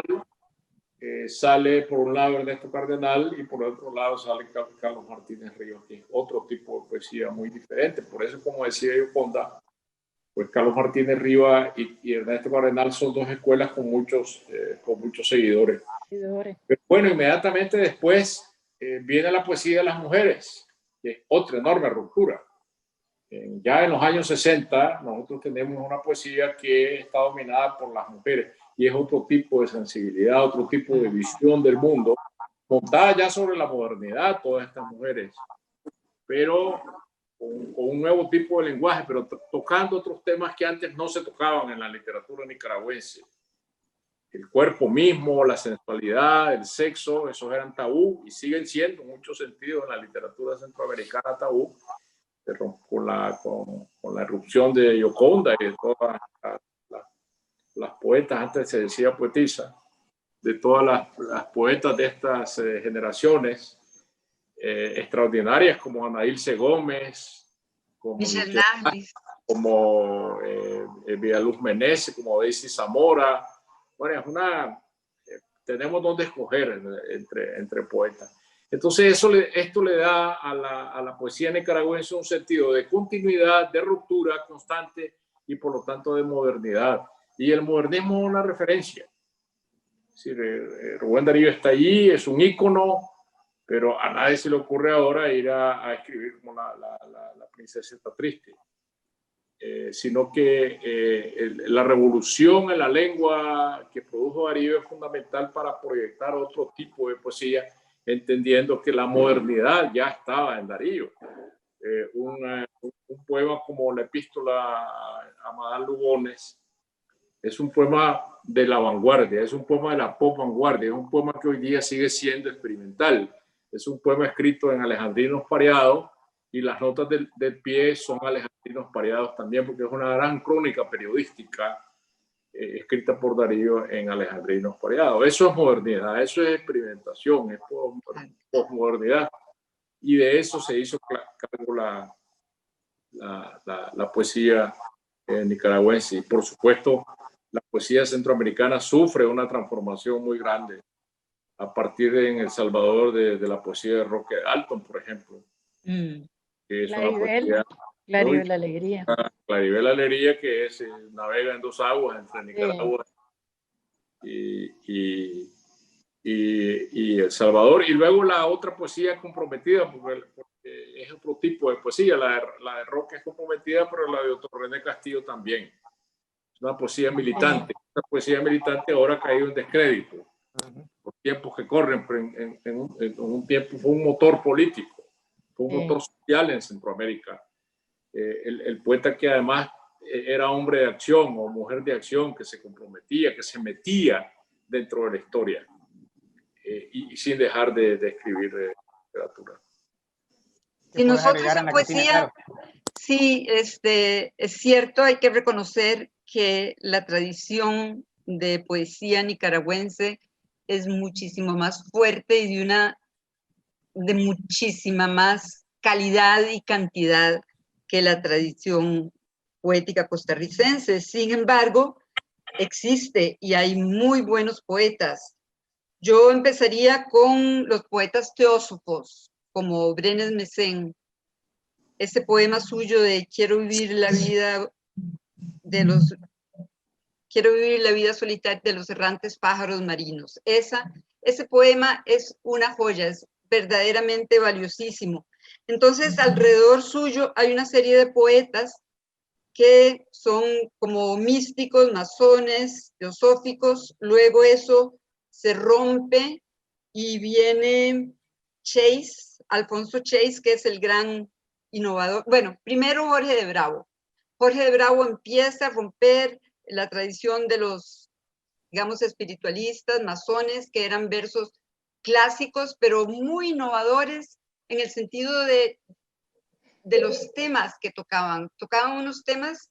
sale por un lado Ernesto Cardenal y por otro lado sale Carlos Martínez Ríos, que es otro tipo de poesía muy diferente. Por eso, como decía Yoconda, pues Carlos Martínez Ríos y Ernesto Cardenal son dos escuelas con muchos seguidores. Pero bueno, inmediatamente después viene la poesía de las mujeres, que es otra enorme ruptura. Ya en los años 60 nosotros tenemos una poesía que está dominada por las mujeres y es otro tipo de sensibilidad, otro tipo de visión del mundo, montada ya sobre la modernidad, todas estas mujeres, pero con un nuevo tipo de lenguaje, pero tocando otros temas que antes no se tocaban en la literatura nicaragüense. El cuerpo mismo, la sensualidad, el sexo, esos eran tabú y siguen siendo en muchos sentidos en la literatura centroamericana tabú, con la erupción de Yoconda y de todas las poetas, antes se decía poetisa, de todas las poetas de estas generaciones extraordinarias como Ana Ilse Gómez, como Villaluz Meneses, como Daisy Zamora. Bueno, tenemos donde escoger entre poetas. Entonces esto le da a la poesía nicaragüense un sentido de continuidad, de ruptura constante y por lo tanto de modernidad. Y el modernismo es una referencia. Es decir, Rubén Darío está allí, es un ícono, pero a nadie se le ocurre ahora ir a escribir como la princesa está triste. Sino que la revolución en la lengua que produjo Darío es fundamental para proyectar otro tipo de poesía, entendiendo que la modernidad ya estaba en Darío. Un poema como la epístola a Madame Lugones es un poema de la vanguardia, es un poema de la pop-vanguardia, es un poema que hoy día sigue siendo experimental. Es un poema escrito en alejandrinos pareados y las notas del pie son alejandrinos pareados también, porque es una gran crónica periodística escrita por Darío en alejandrinos pareados. Eso es modernidad, eso es experimentación, es posmodernidad. Y de eso se hizo cargo la poesía nicaragüense. Y por supuesto, la poesía centroamericana sufre una transformación muy grande a partir de en El Salvador de la poesía de Roque Dalton, por ejemplo. Que es Claribel Alegría. Claribel Alegría, que navega en dos aguas entre Nicaragua y El Salvador. Y luego la otra poesía comprometida, porque es otro tipo de poesía. La de Roque es comprometida, pero la de Otto René Castillo también. Es una poesía militante. Esta poesía militante ahora ha caído en descrédito. Por tiempos que corren, pero en un tiempo fue un motor político, fue un motor social en Centroamérica. El poeta que además era hombre de acción o mujer de acción, que se comprometía, que se metía dentro de la historia y sin dejar de escribir literatura. Y nosotros en poesía, sí, es cierto, hay que reconocer que la tradición de poesía nicaragüense es muchísimo más fuerte y de muchísima más calidad y cantidad que la tradición poética costarricense. Sin embargo, existe y hay muy buenos poetas Yo empezaría con los poetas teósofos, como Brenes Mesen. Ese poema suyo de quiero vivir la vida solitaria de los errantes pájaros marinos. Ese poema es una joya, es verdaderamente valiosísimo. Entonces, alrededor suyo hay una serie de poetas que son como místicos, masones, teosóficos. Luego eso se rompe y viene Chase, Alfonso Chase, que es el gran innovador. Bueno, primero Jorge de Bravo. Jorge de Bravo empieza a romper la tradición de los, digamos, espiritualistas, masones, que eran versos clásicos, pero muy innovadores en el sentido de los temas que tocaban. Tocaban unos temas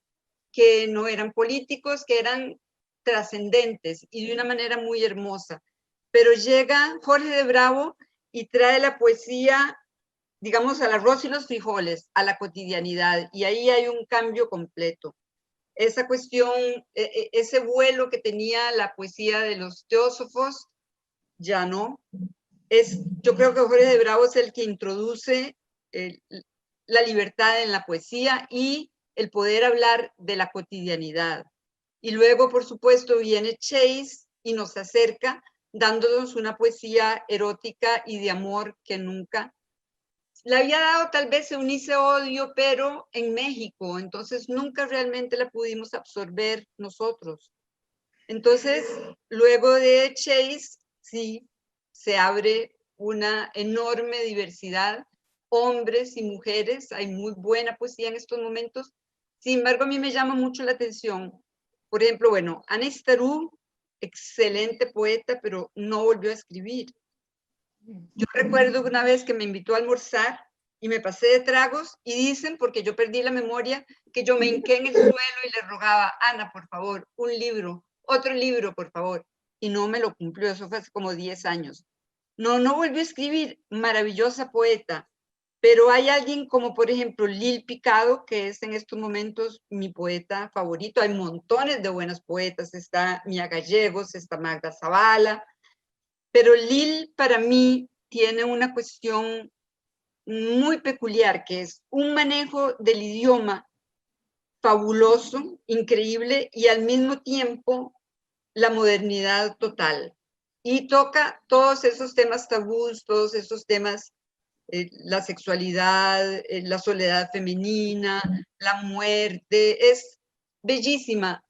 que no eran políticos, que eran trascendentes y de una manera muy hermosa. Pero llega Jorge de Bravo y trae la poesía, digamos, al arroz y los frijoles, a la cotidianidad, y ahí hay un cambio completo. Esa cuestión, ese vuelo que tenía la poesía de los teósofos, ya no. Yo creo que Jorge de Bravo es el que introduce la libertad en la poesía y el poder hablar de la cotidianidad. Y luego, por supuesto, viene Chase y nos acerca dándonos una poesía erótica y de amor que nunca le había dado tal vez Eunice Odio, pero en México, entonces nunca realmente la pudimos absorber nosotros. Entonces, luego de Chase, sí, se abre una enorme diversidad, hombres y mujeres, hay muy buena poesía en estos momentos. Sin embargo, a mí me llama mucho la atención, por ejemplo, bueno, Ana Estarú, excelente poeta, pero no volvió a escribir. Yo recuerdo una vez que me invitó a almorzar y me pasé de tragos y dicen, porque yo perdí la memoria, que yo me hinqué en el suelo y le rogaba, Ana, por favor, un libro, otro libro, por favor. Y no me lo cumplió, eso fue hace como 10 años. No volvió a escribir, maravillosa poeta, pero hay alguien como, por ejemplo, Lil Picado, que es en estos momentos mi poeta favorito. Hay montones de buenas poetas, está Mía Gallegos, está Magda Zavala, pero Lil para mí tiene una cuestión muy peculiar, que es un manejo del idioma fabuloso, increíble, y al mismo tiempo la modernidad total. Y toca todos esos temas tabús, todos esos temas, la sexualidad, la soledad femenina, la muerte. Es bellísima.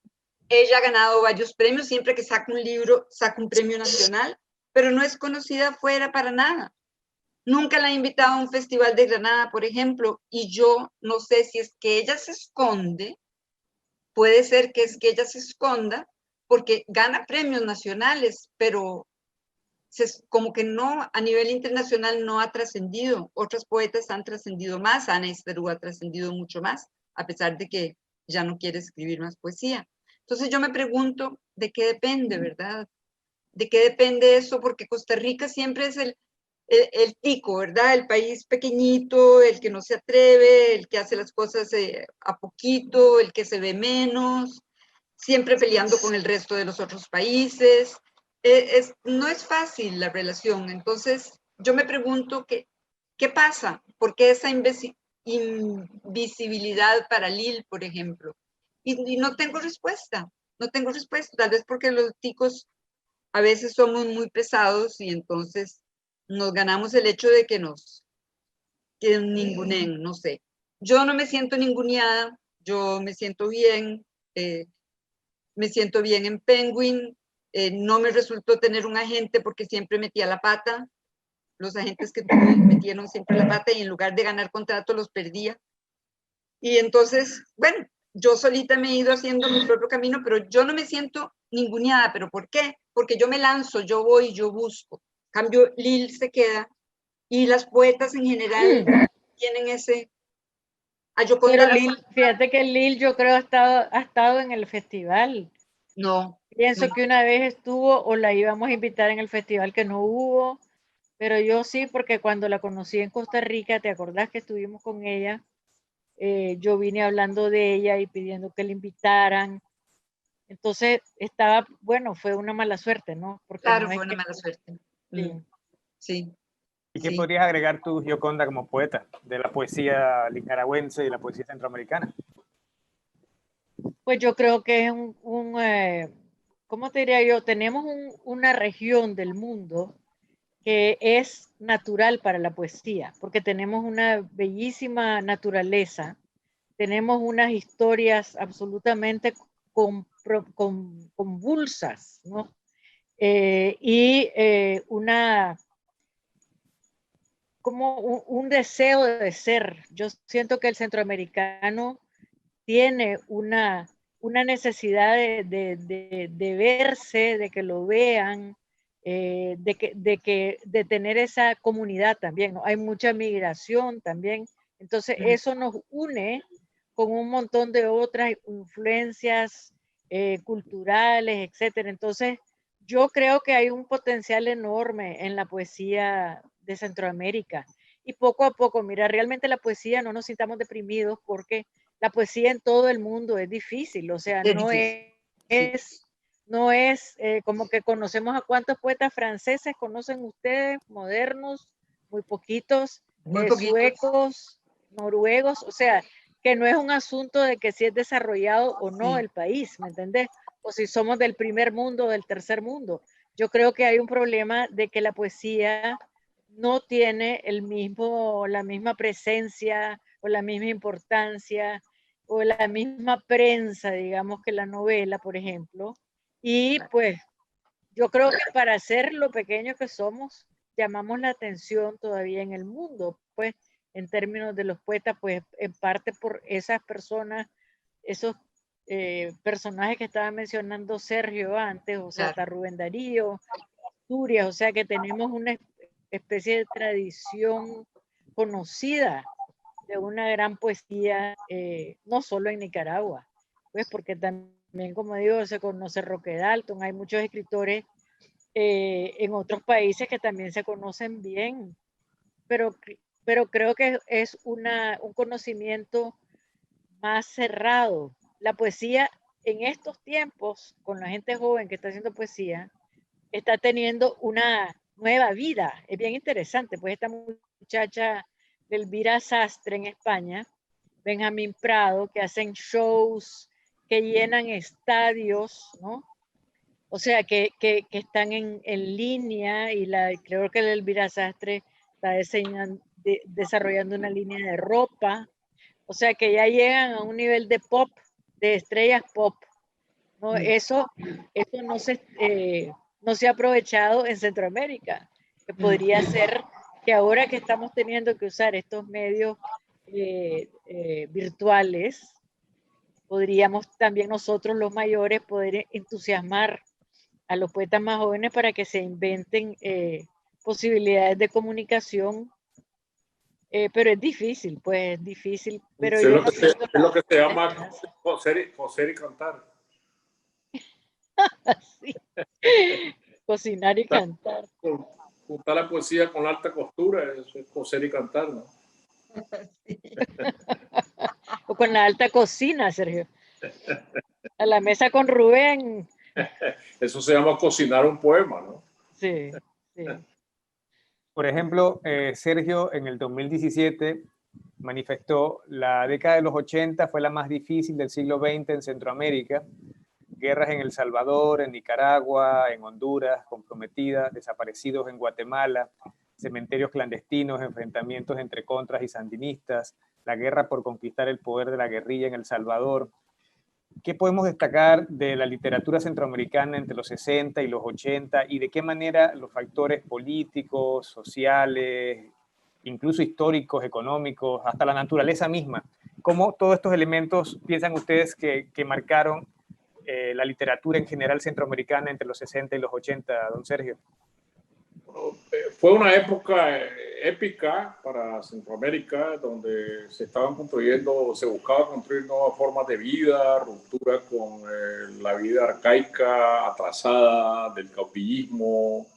Ella ha ganado varios premios, siempre que saca un libro, saca un premio nacional, pero no es conocida afuera para nada. Nunca la han invitado a un festival de Granada, por ejemplo, y yo no sé si es que ella se esconde, puede ser que es que ella se esconda, porque gana premios nacionales, pero como que no, a nivel internacional no ha trascendido. Otras poetas han trascendido más, Ana Estarú ha trascendido mucho más, a pesar de que ya no quiere escribir más poesía. Entonces yo me pregunto, ¿de qué depende, verdad? ¿De qué depende eso? Porque Costa Rica siempre es el tico, ¿verdad? El país pequeñito, el que no se atreve, el que hace las cosas a poquito, el que se ve menos, siempre peleando con el resto de los otros países. No es fácil la relación. Entonces, yo me pregunto ¿qué pasa? ¿Por qué esa invisibilidad para Lil, por ejemplo? Y no tengo respuesta. No tengo respuesta. Tal vez porque los ticos a veces somos muy pesados y entonces nos ganamos el hecho de que nos ninguneen, no sé. Yo no me siento ninguneada, yo me siento bien en Penguin, no me resultó tener un agente porque siempre metía la pata, los agentes que tuve metieron siempre la pata y en lugar de ganar contratos los perdía. Y entonces, bueno, yo solita me he ido haciendo mi propio camino, pero yo no me siento ninguneada. ¿Pero por qué? Porque yo me lanzo, yo voy, yo busco. En cambio, Lil se queda y las poetas en general tienen ese... Pero Lil, fíjate que Lil yo creo ha estado en el festival. No. Pienso que una vez estuvo o la íbamos a invitar en el festival que no hubo, pero yo sí, porque cuando la conocí en Costa Rica, ¿te acordás que estuvimos con ella? Yo vine hablando de ella y pidiendo que la invitaran. Entonces estaba, bueno, fue una mala suerte, ¿no? Porque Claro, no es fue una que, mala suerte. sí. Sí, ¿Y qué sí. podrías agregar tú, Gioconda, como poeta de la poesía nicaragüense y la poesía centroamericana? Pues yo creo que es ¿cómo te diría yo? Tenemos una región del mundo que es natural para la poesía, porque tenemos una bellísima naturaleza, tenemos unas historias absolutamente convulsas, ¿no? Como un deseo de ser. Yo siento que el centroamericano tiene una necesidad de verse, de que lo vean, de tener esa comunidad también, ¿no? Hay mucha migración también, entonces eso nos une con un montón de otras influencias culturales, etcétera. Entonces, yo creo que hay un potencial enorme en la poesía de Centroamérica. Y poco a poco, mira, realmente la poesía no nos sintamos deprimidos porque la poesía en todo el mundo es difícil, o sea, Es difícil. no es como que conocemos a cuántos poetas franceses conocen ustedes, modernos, muy poquitos, Muy poquitos. suecos, noruegos, o sea, que no es un asunto de que si es desarrollado o no Sí. el país, ¿me entendés? O si somos del primer mundo o del tercer mundo. Yo creo que hay un problema de que la poesía no tiene la misma presencia o la misma importancia o la misma prensa, digamos, que la novela, por ejemplo. Y pues yo creo que para ser lo pequeño que somos, llamamos la atención todavía en el mundo, pues en términos de los poetas, pues en parte por esas personas, esos personajes que estaba mencionando Sergio antes, o sea, Claro. hasta Rubén Darío, Asturias, o sea que tenemos una especie de tradición conocida de una gran poesía, no solo en Nicaragua, pues porque también, como digo, se conoce Roque Dalton, hay muchos escritores en otros países que también se conocen bien, pero, pero creo que es un conocimiento más cerrado. La poesía en estos tiempos, con la gente joven que está haciendo poesía, está teniendo una nueva vida. Es bien interesante, pues esta muchacha de Elvira Sastre en España, Benjamín Prado, que hacen shows, que llenan estadios, ¿no? O sea, que están en línea y creo que la Elvira Sastre está desarrollando una línea de ropa. O sea, que ya llegan a un nivel de pop, de estrellas pop. ¿No? Eso no se ha aprovechado en Centroamérica, que podría ser que ahora que estamos teniendo que usar estos medios virtuales, podríamos también nosotros los mayores poder entusiasmar a los poetas más jóvenes para que se inventen posibilidades de comunicación, pero es difícil, pues es difícil, pero Sí, yo es lo que se llama esperanza. coser y cantar. Sí. Cocinar y cantar. Juntar la poesía con la alta costura, eso es coser y cantar, ¿no? Sí. O con la alta cocina, Sergio. A la mesa con Rubén. Eso se llama cocinar un poema, ¿no? Sí, sí. Por ejemplo, Sergio en el 2017 manifestó la década de los 80 fue la más difícil del siglo XX en Centroamérica. Guerras en El Salvador, en Nicaragua, en Honduras, comprometidas, desaparecidos en Guatemala, cementerios clandestinos, enfrentamientos entre contras y sandinistas, la guerra por conquistar el poder de la guerrilla en El Salvador. ¿Qué podemos destacar de la literatura centroamericana entre los 60 y los 80 y de qué manera los factores políticos, sociales, incluso históricos, económicos, hasta la naturaleza misma, cómo todos estos elementos piensan ustedes que marcaron la literatura en general centroamericana entre los 60 y los 80, don Sergio? Fue una época épica para Centroamérica, donde se estaban construyendo, se buscaba construir nuevas formas de vida, ruptura con la vida arcaica, atrasada, del caudillismo,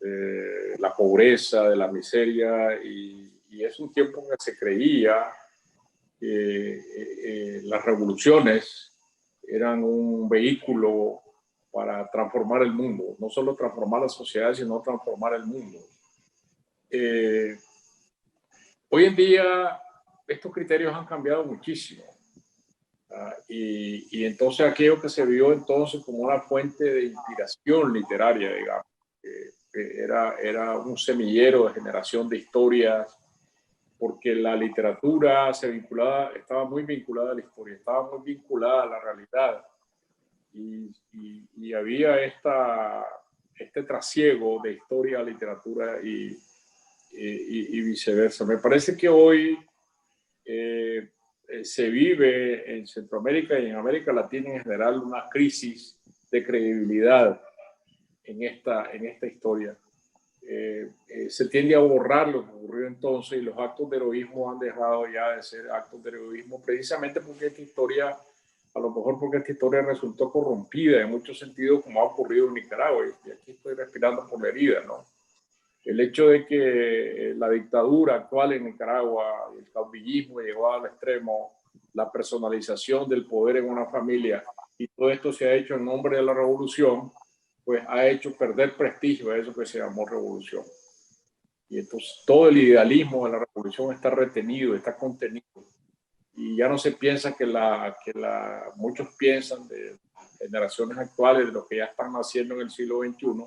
de la pobreza, de la miseria, y es un tiempo en que se creía que las revoluciones eran un vehículo para transformar el mundo, no solo transformar la sociedad, sino transformar el mundo. Hoy en día estos criterios han cambiado muchísimo. Y entonces aquello que se vio entonces como una fuente de inspiración literaria, digamos, era un semillero de generación de historias, porque la literatura estaba muy vinculada a la historia, estaba muy vinculada a la realidad, y había este trasiego de historia a literatura y viceversa. Me parece que hoy se vive en Centroamérica y en América Latina en general una crisis de credibilidad en esta historia. Se tiende a borrar lo que ocurrió entonces, y los actos de heroísmo han dejado ya de ser actos de heroísmo, precisamente porque esta historia, a lo mejor porque esta historia resultó corrompida en muchos sentidos, como ha ocurrido en Nicaragua, y aquí estoy respirando por la herida, ¿no? El hecho de que la dictadura actual en Nicaragua, el caudillismo llegó al extremo, la personalización del poder en una familia, y todo esto se ha hecho en nombre de la revolución, pues ha hecho perder prestigio a eso que se llamó revolución. Y entonces todo el idealismo de la revolución está retenido, está contenido. Y ya no se piensa muchos piensan de generaciones actuales, de los que ya están naciendo en el siglo XXI,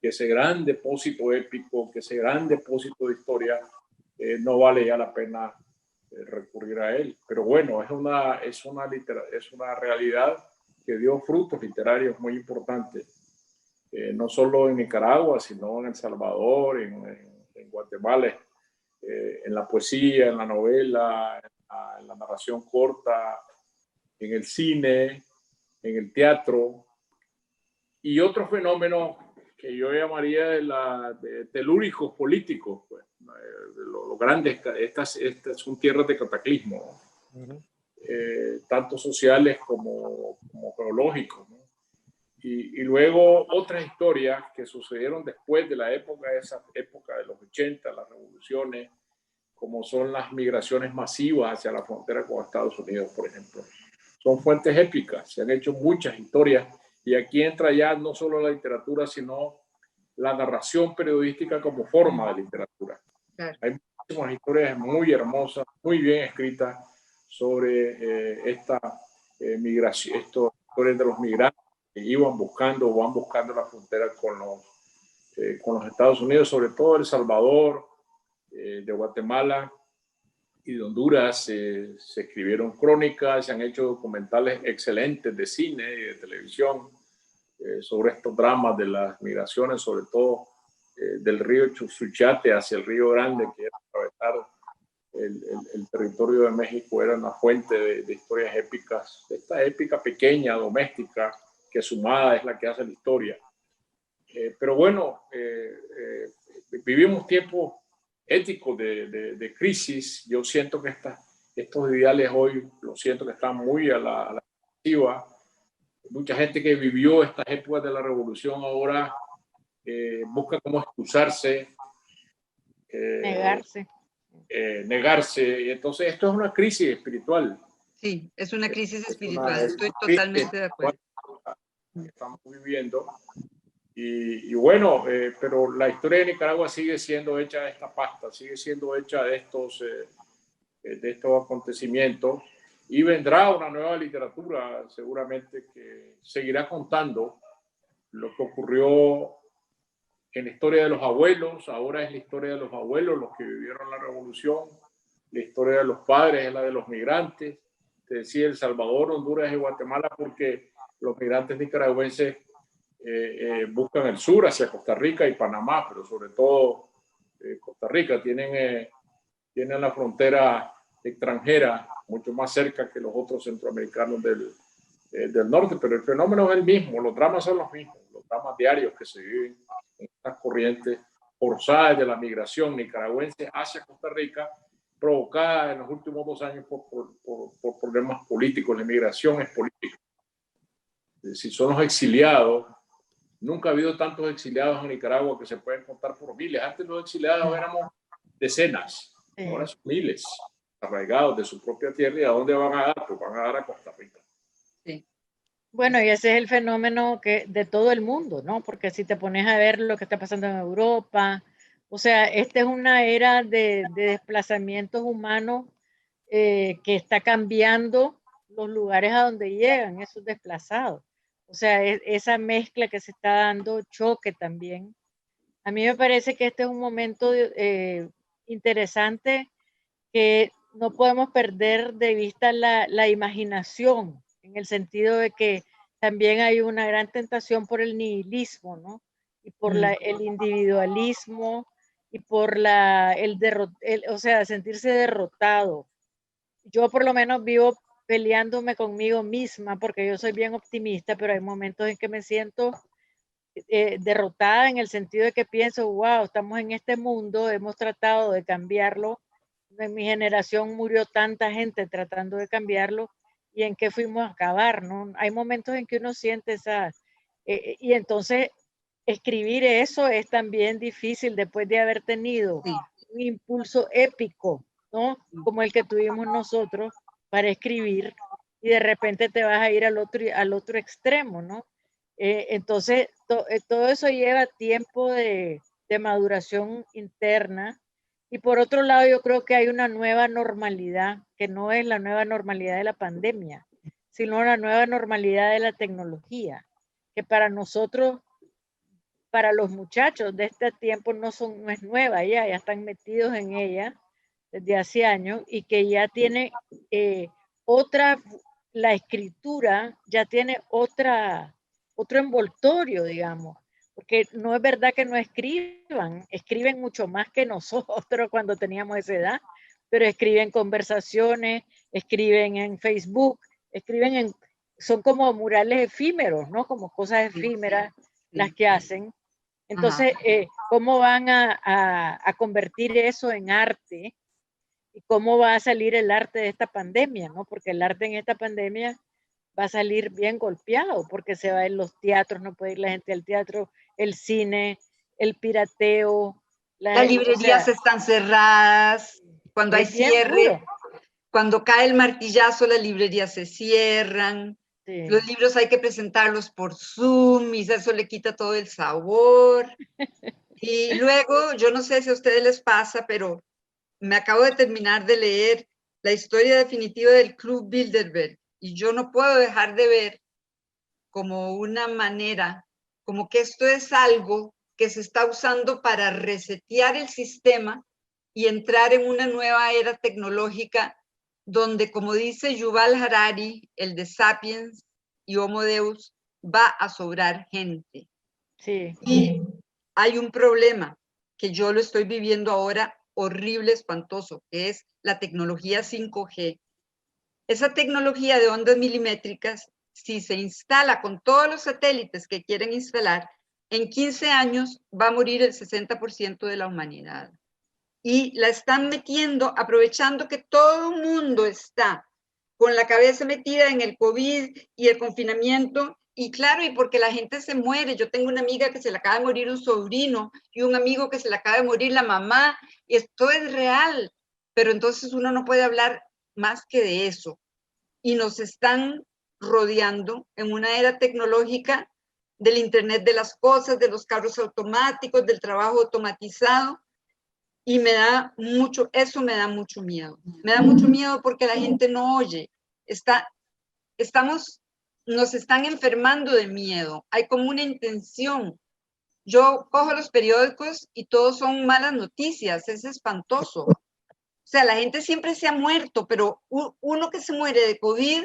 que ese gran depósito épico, que ese gran depósito de historia, no vale ya la pena recurrir a él. Pero bueno, es una realidad que dio frutos literarios muy importantes. No solo en Nicaragua, sino en El Salvador, en Guatemala, en la poesía, en la novela, en la narración corta, en el cine, en el teatro, y otros fenómenos que yo llamaría de telúricos políticos, pues, los grandes, estas son tierras de cataclismo, ¿no? Tanto sociales como geológicos, ¿no? Y luego otras historias que sucedieron después de esa época de los 80, las revoluciones, como son las migraciones masivas hacia la frontera con Estados Unidos, por ejemplo. Son fuentes épicas, se han hecho muchas historias, y aquí entra ya no solo la literatura, sino la narración periodística como forma de literatura. Hay muchísimas historias muy hermosas, muy bien escritas sobre esta migración, estas historias de los migrantes que iban buscando o van buscando la frontera con los Estados Unidos, sobre todo El Salvador, de Guatemala y de Honduras. Se escribieron crónicas, se han hecho documentales excelentes de cine y de televisión sobre estos dramas de las migraciones, sobre todo del río Suchiate hacia el Río Grande, que era atravesar el territorio de México. Era una fuente de historias épicas, esta épica pequeña, doméstica, que sumada es la que hace la historia. Pero bueno, vivimos tiempos éticos de crisis. Yo siento que estos ideales hoy, lo siento que están muy a la defensiva. Mucha gente que vivió estas épocas de la revolución ahora busca cómo excusarse, negarse. Y entonces esto es una crisis espiritual. Sí, es una crisis espiritual. Estoy totalmente de acuerdo. Que estamos viviendo. Y bueno, pero la historia de Nicaragua sigue siendo hecha de esta pasta, sigue siendo hecha de estos acontecimientos, y vendrá una nueva literatura seguramente que seguirá contando lo que ocurrió en la historia de los abuelos. Ahora es la historia de los abuelos los que vivieron la revolución, la historia de los padres es la de los migrantes. Te decía El Salvador, Honduras y Guatemala, porque los migrantes nicaragüenses buscan el sur hacia Costa Rica y Panamá, pero sobre todo Costa Rica. Tienen la frontera extranjera mucho más cerca que los otros centroamericanos del norte, pero el fenómeno es el mismo, los dramas son los mismos, los dramas diarios que se viven en estas corrientes forzadas de la migración nicaragüense hacia Costa Rica, provocada en los últimos 2 años por problemas políticos. La migración es política. Si son los exiliados, nunca ha habido tantos exiliados en Nicaragua que se pueden contar por miles. Antes los exiliados éramos decenas, ahora son miles, arraigados de su propia tierra. ¿Y a dónde van a dar? Pues van a dar a Costa Rica. Sí. Bueno, y ese es el fenómeno que de todo el mundo, ¿no? Porque si te pones a ver lo que está pasando en Europa, o sea, esta es una era de desplazamientos humanos que está cambiando los lugares a donde llegan esos desplazados. O sea, esa mezcla que se está dando, choque también. A mí me parece que este es un momento interesante, que no podemos perder de vista la imaginación, en el sentido de que también hay una gran tentación por el nihilismo, ¿no? Y por el individualismo y por o sea, sentirse derrotado. Yo por lo menos vivo peleándome conmigo misma, porque yo soy bien optimista, pero hay momentos en que me siento derrotada, en el sentido de que pienso, wow, estamos en este mundo, hemos tratado de cambiarlo, en mi generación murió tanta gente tratando de cambiarlo, y en qué fuimos a acabar, ¿no? Hay momentos en que uno siente esa, y entonces escribir eso es también difícil después de haber tenido Sí. un impulso épico, ¿no? Como el que tuvimos nosotros para escribir, y de repente te vas a ir al otro extremo, ¿no? Entonces, todo eso lleva tiempo de maduración interna. Y por otro lado, yo creo que hay una nueva normalidad, que no es la nueva normalidad de la pandemia, sino la nueva normalidad de la tecnología, que para nosotros, para los muchachos de este tiempo, no es nueva, ya están metidos en ella desde hace años, y que ya tiene otra, la escritura ya tiene otro envoltorio, digamos, porque no es verdad que no escriben mucho más que nosotros cuando teníamos esa edad, pero escriben conversaciones, escriben en Facebook, son como murales efímeros, ¿no? Como cosas efímeras las que hacen. Entonces, ¿cómo van a convertir eso en arte? ¿Y cómo va a salir el arte de esta pandemia, no? Porque el arte en esta pandemia va a salir bien golpeado, porque se va a ir los teatros, no puede ir la gente al teatro, el cine, el pirateo. Las O librerías sea, están cerradas, cuando hay es bien cierre, duro. cuando cae el martillazo, las librerías se cierran. Sí. Los libros hay que presentarlos por Zoom y eso le quita todo el sabor. Y luego, yo no sé si a ustedes les pasa, pero me acabo de terminar de leer la historia definitiva del Club Bilderberg y yo no puedo dejar de ver como una manera, como que esto es algo que se está usando para resetear el sistema y entrar en una nueva era tecnológica donde, como dice Yuval Harari, el de Sapiens y Homo Deus, va a sobrar gente. Sí. Y hay un problema que yo lo estoy viviendo ahora horrible, espantoso, que es la tecnología 5G. Esa tecnología de ondas milimétricas, si se instala con todos los satélites que quieren instalar, en 15 años va a morir el 60% de la humanidad. Y la están metiendo, aprovechando que todo el mundo está con la cabeza metida en el COVID y el confinamiento. Y claro, y porque la gente se muere. Yo tengo una amiga que se le acaba de morir un sobrino y un amigo que se le acaba de morir la mamá. Y esto es real. Pero entonces uno no puede hablar más que de eso. Y nos están rodeando en una era tecnológica del Internet de las cosas, de los carros automáticos, del trabajo automatizado. Y eso me da mucho miedo. Me da mucho miedo porque la gente no oye. Nos están enfermando de miedo. Hay como una intención. Yo cojo los periódicos y todos son malas noticias. Es espantoso. O sea, la gente siempre se ha muerto, pero uno que se muere de COVID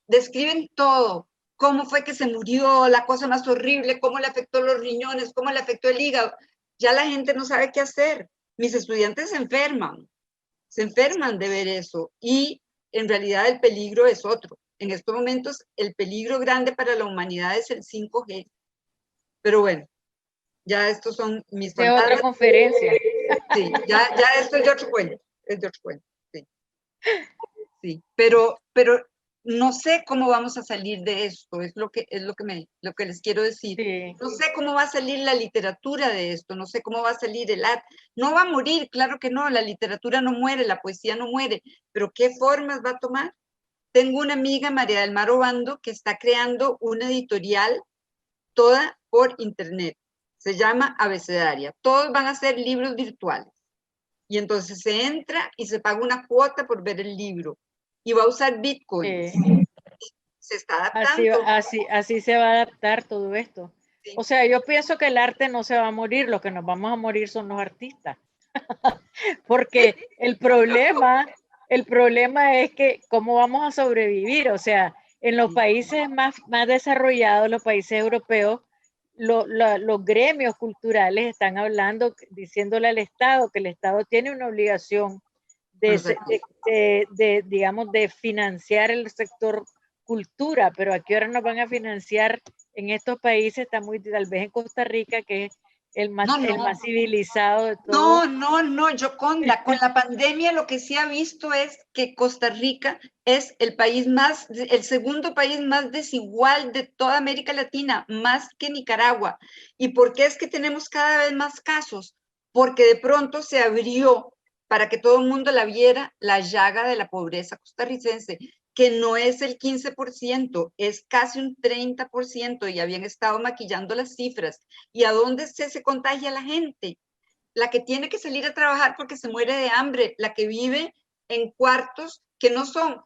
describen todo. Cómo fue que se murió, la cosa más horrible, cómo le afectó los riñones, cómo le afectó el hígado. Ya la gente no sabe qué hacer. Mis estudiantes se enferman de ver eso y en realidad el peligro es otro. En estos momentos el peligro grande para la humanidad es el 5G. Pero bueno, ya estos son mis Esa es otra fantasmas. conferencia. Sí, ya esto es de otro cuento. Es de otro cuento, sí. Sí, pero no sé cómo vamos a salir de esto, es lo que les quiero decir. Sí. No sé cómo va a salir la literatura de esto, no sé cómo va a salir el arte. No va a morir, claro que no, la literatura no muere, la poesía no muere, pero ¿qué formas va a tomar? tengo una amiga, María del Mar Obando, que está creando una editorial toda por internet. Se llama Abecedaria. Todos van a ser libros virtuales. Y entonces se entra y se paga una cuota por ver el libro. Y va a usar Bitcoin. Se está adaptando. Así se va a adaptar todo esto. Sí. O sea, yo pienso que el arte no se va a morir, lo que nos vamos a morir son los artistas. Porque el problema es que cómo vamos a sobrevivir. O sea, en los países más desarrollados, los países europeos, los gremios culturales están hablando, diciéndole al Estado que el Estado tiene una obligación digamos, de financiar el sector cultura, pero aquí ahora nos van a financiar en estos países, está muy, tal vez en Costa Rica, que es el más civilizado de todos. No, Yoconda, con la pandemia lo que sí ha visto es que Costa Rica es el segundo país más desigual de toda América Latina, más que Nicaragua. ¿Y por qué es que tenemos cada vez más casos? Porque de pronto se abrió para que todo el mundo la viera, la llaga de la pobreza costarricense, que no es el 15%, es casi un 30%, y habían estado maquillando las cifras. ¿Y a dónde se contagia la gente? La que tiene que salir a trabajar porque se muere de hambre, la que vive en cuartos que no son,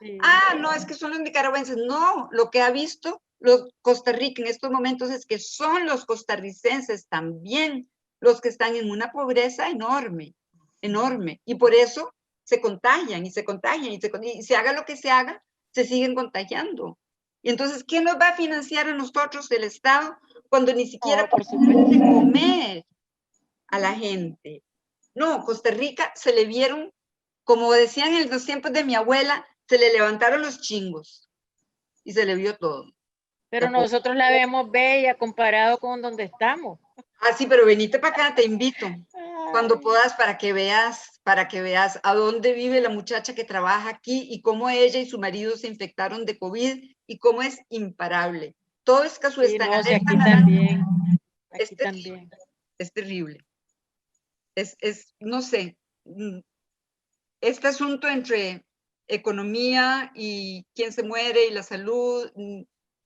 no, es que son los nicaragüenses. No, lo que ha visto los Costa Rica en estos momentos es que son los costarricenses también los que están en una pobreza enorme, enorme. Y por eso se contagian y se contagian y se haga lo que se haga, se siguen contagiando. Y entonces, ¿quién nos va a financiar a nosotros, el Estado, cuando ni siquiera podemos comer a la gente? No, Costa Rica se le vieron, como decían en los tiempos de mi abuela, se le levantaron los chingos y se le vio todo. Pero nosotros la vemos bella comparado con donde estamos. Sí, pero venite para acá, te invito. Cuando puedas, para que veas a dónde vive la muchacha que trabaja aquí y cómo ella y su marido se infectaron de COVID y cómo es imparable. Todo es que su están aquí también. Aquí también. Es terrible. No sé, este asunto entre economía y quién se muere y la salud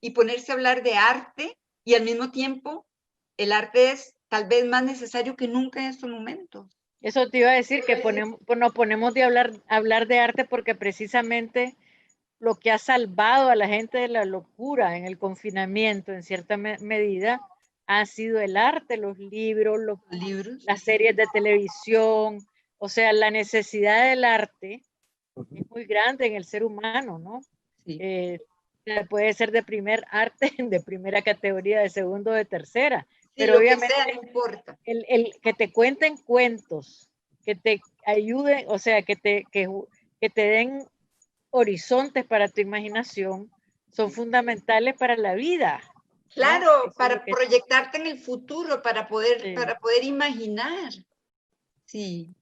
y ponerse a hablar de arte, y al mismo tiempo el arte es tal vez más necesario que nunca en estos momentos. Eso te iba a decir, que nos ponemos de hablar de arte porque precisamente lo que ha salvado a la gente de la locura en el confinamiento, en cierta medida, ha sido el arte, los libros, las series de televisión. O sea, la necesidad del arte es muy grande en el ser humano, ¿no? Sí. Puede ser de primer arte, de primera categoría, de segundo, de tercera. Sí, pero obviamente que sea, no importa. El que te cuenten cuentos, que te ayuden, o sea, que te den horizontes para tu imaginación, son fundamentales para la vida. Claro, ¿no? Para proyectarte en el futuro, para poder imaginar. Sí.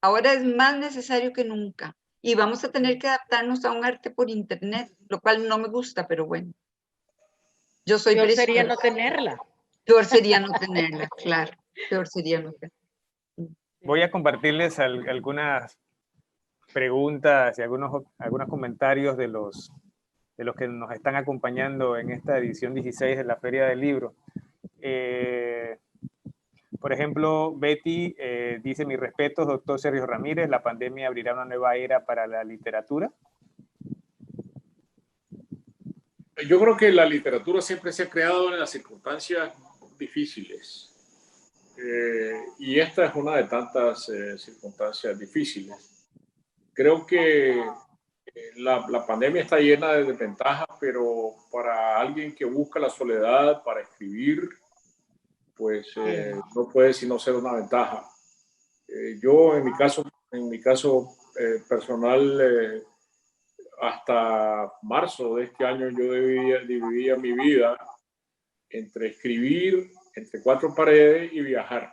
Ahora es más necesario que nunca. Y vamos a tener que adaptarnos a un arte por internet, lo cual no me gusta, pero bueno. Yo soy Peor sería no tenerla. Peor sería no tenerla, claro. Peor sería no tenerla. Voy a compartirles algunas preguntas y algunos comentarios de los que nos están acompañando en esta edición 16 de la Feria del Libro. Por ejemplo, Betty dice: mis respetos, doctor Sergio Ramírez, la pandemia abrirá una nueva era para la literatura. Yo creo que la literatura siempre se ha creado en las circunstancias difíciles. Y esta es una de tantas circunstancias difíciles. Creo que la pandemia está llena de desventajas, pero para alguien que busca la soledad para escribir, pues no puede sino ser una ventaja. Yo, en mi caso personal, hasta marzo de este año yo dividía mi vida entre escribir, entre cuatro paredes y viajar,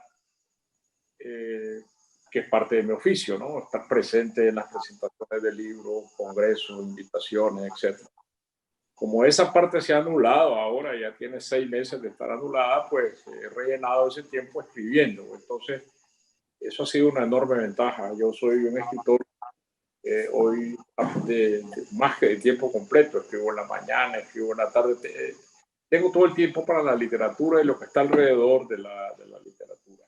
que es parte de mi oficio, ¿no? Estar presente en las presentaciones de libros, congresos, invitaciones, etc. Como esa parte se ha anulado ahora, ya tiene 6 meses de estar anulada, pues he rellenado ese tiempo escribiendo. Entonces, eso ha sido una enorme ventaja. Yo soy un escritor hoy más que de tiempo completo, escribo en la mañana, escribo en la tarde. Tengo todo el tiempo para la literatura y lo que está alrededor de la literatura.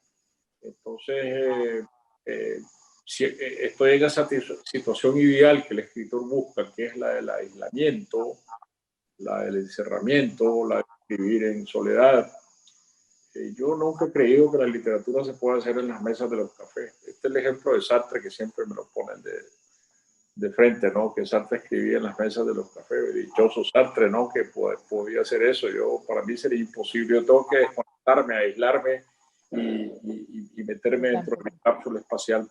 Entonces, estoy en esa situación ideal que el escritor busca, que es la del aislamiento, la del encerramiento, la de escribir en soledad. Yo nunca he creído que la literatura se pueda hacer en las mesas de los cafés. Este es el ejemplo de Sartre, que siempre me lo ponen de frente, ¿no? Que Sartre escribía en las mesas de los cafés. Dichoso Sartre, ¿no? Que podía hacer eso. Para mí sería imposible. Yo tengo que desconectarme, aislarme y meterme dentro de mi cápsula espacial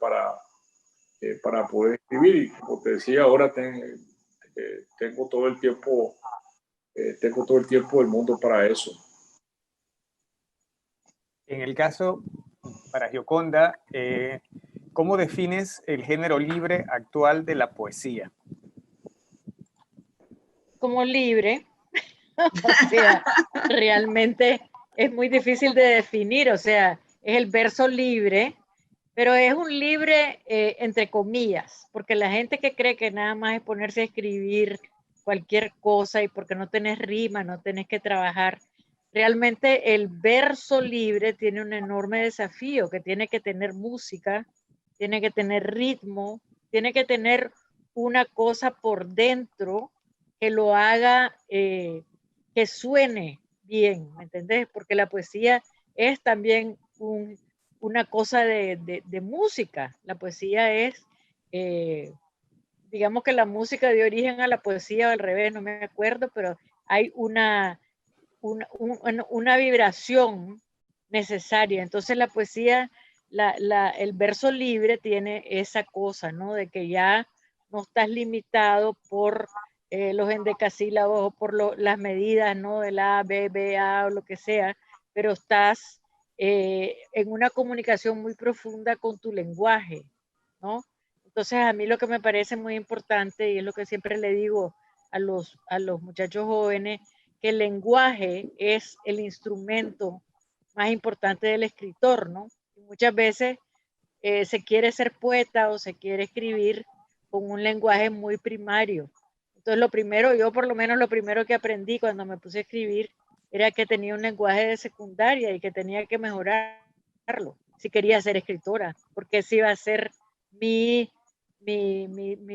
para poder escribir. Y como te decía, ahora tengo todo el tiempo del mundo para eso. En el caso, para Gioconda, ¿cómo defines el género libre actual de la poesía? Como libre, o sea, realmente es muy difícil de definir, o sea, es el verso libre, pero es un libre entre comillas, porque la gente que cree que nada más es ponerse a escribir cualquier cosa y porque no tenés rima, no tenés que trabajar, realmente el verso libre tiene un enorme desafío, que tiene que tener música, tiene que tener ritmo, tiene que tener una cosa por dentro que lo haga, que suene bien, ¿me entendés? Porque la poesía es también una cosa de música. La poesía es, digamos que la música dio origen a la poesía o al revés, no me acuerdo, pero hay una vibración necesaria. Entonces la poesía, el verso libre tiene esa cosa, ¿no? De que ya no estás limitado por los endecasílabos o por las medidas, ¿no? Del A, B, B, A o lo que sea, pero estás en una comunicación muy profunda con tu lenguaje, ¿no? Entonces a mí lo que me parece muy importante y es lo que siempre le digo a los muchachos jóvenes, que el lenguaje es el instrumento más importante del escritor, ¿no? Y muchas veces se quiere ser poeta o se quiere escribir con un lenguaje muy primario. Entonces yo por lo menos lo primero que aprendí cuando me puse a escribir era que tenía un lenguaje de secundaria y que tenía que mejorarlo si quería ser escritora, porque esa iba a ser mi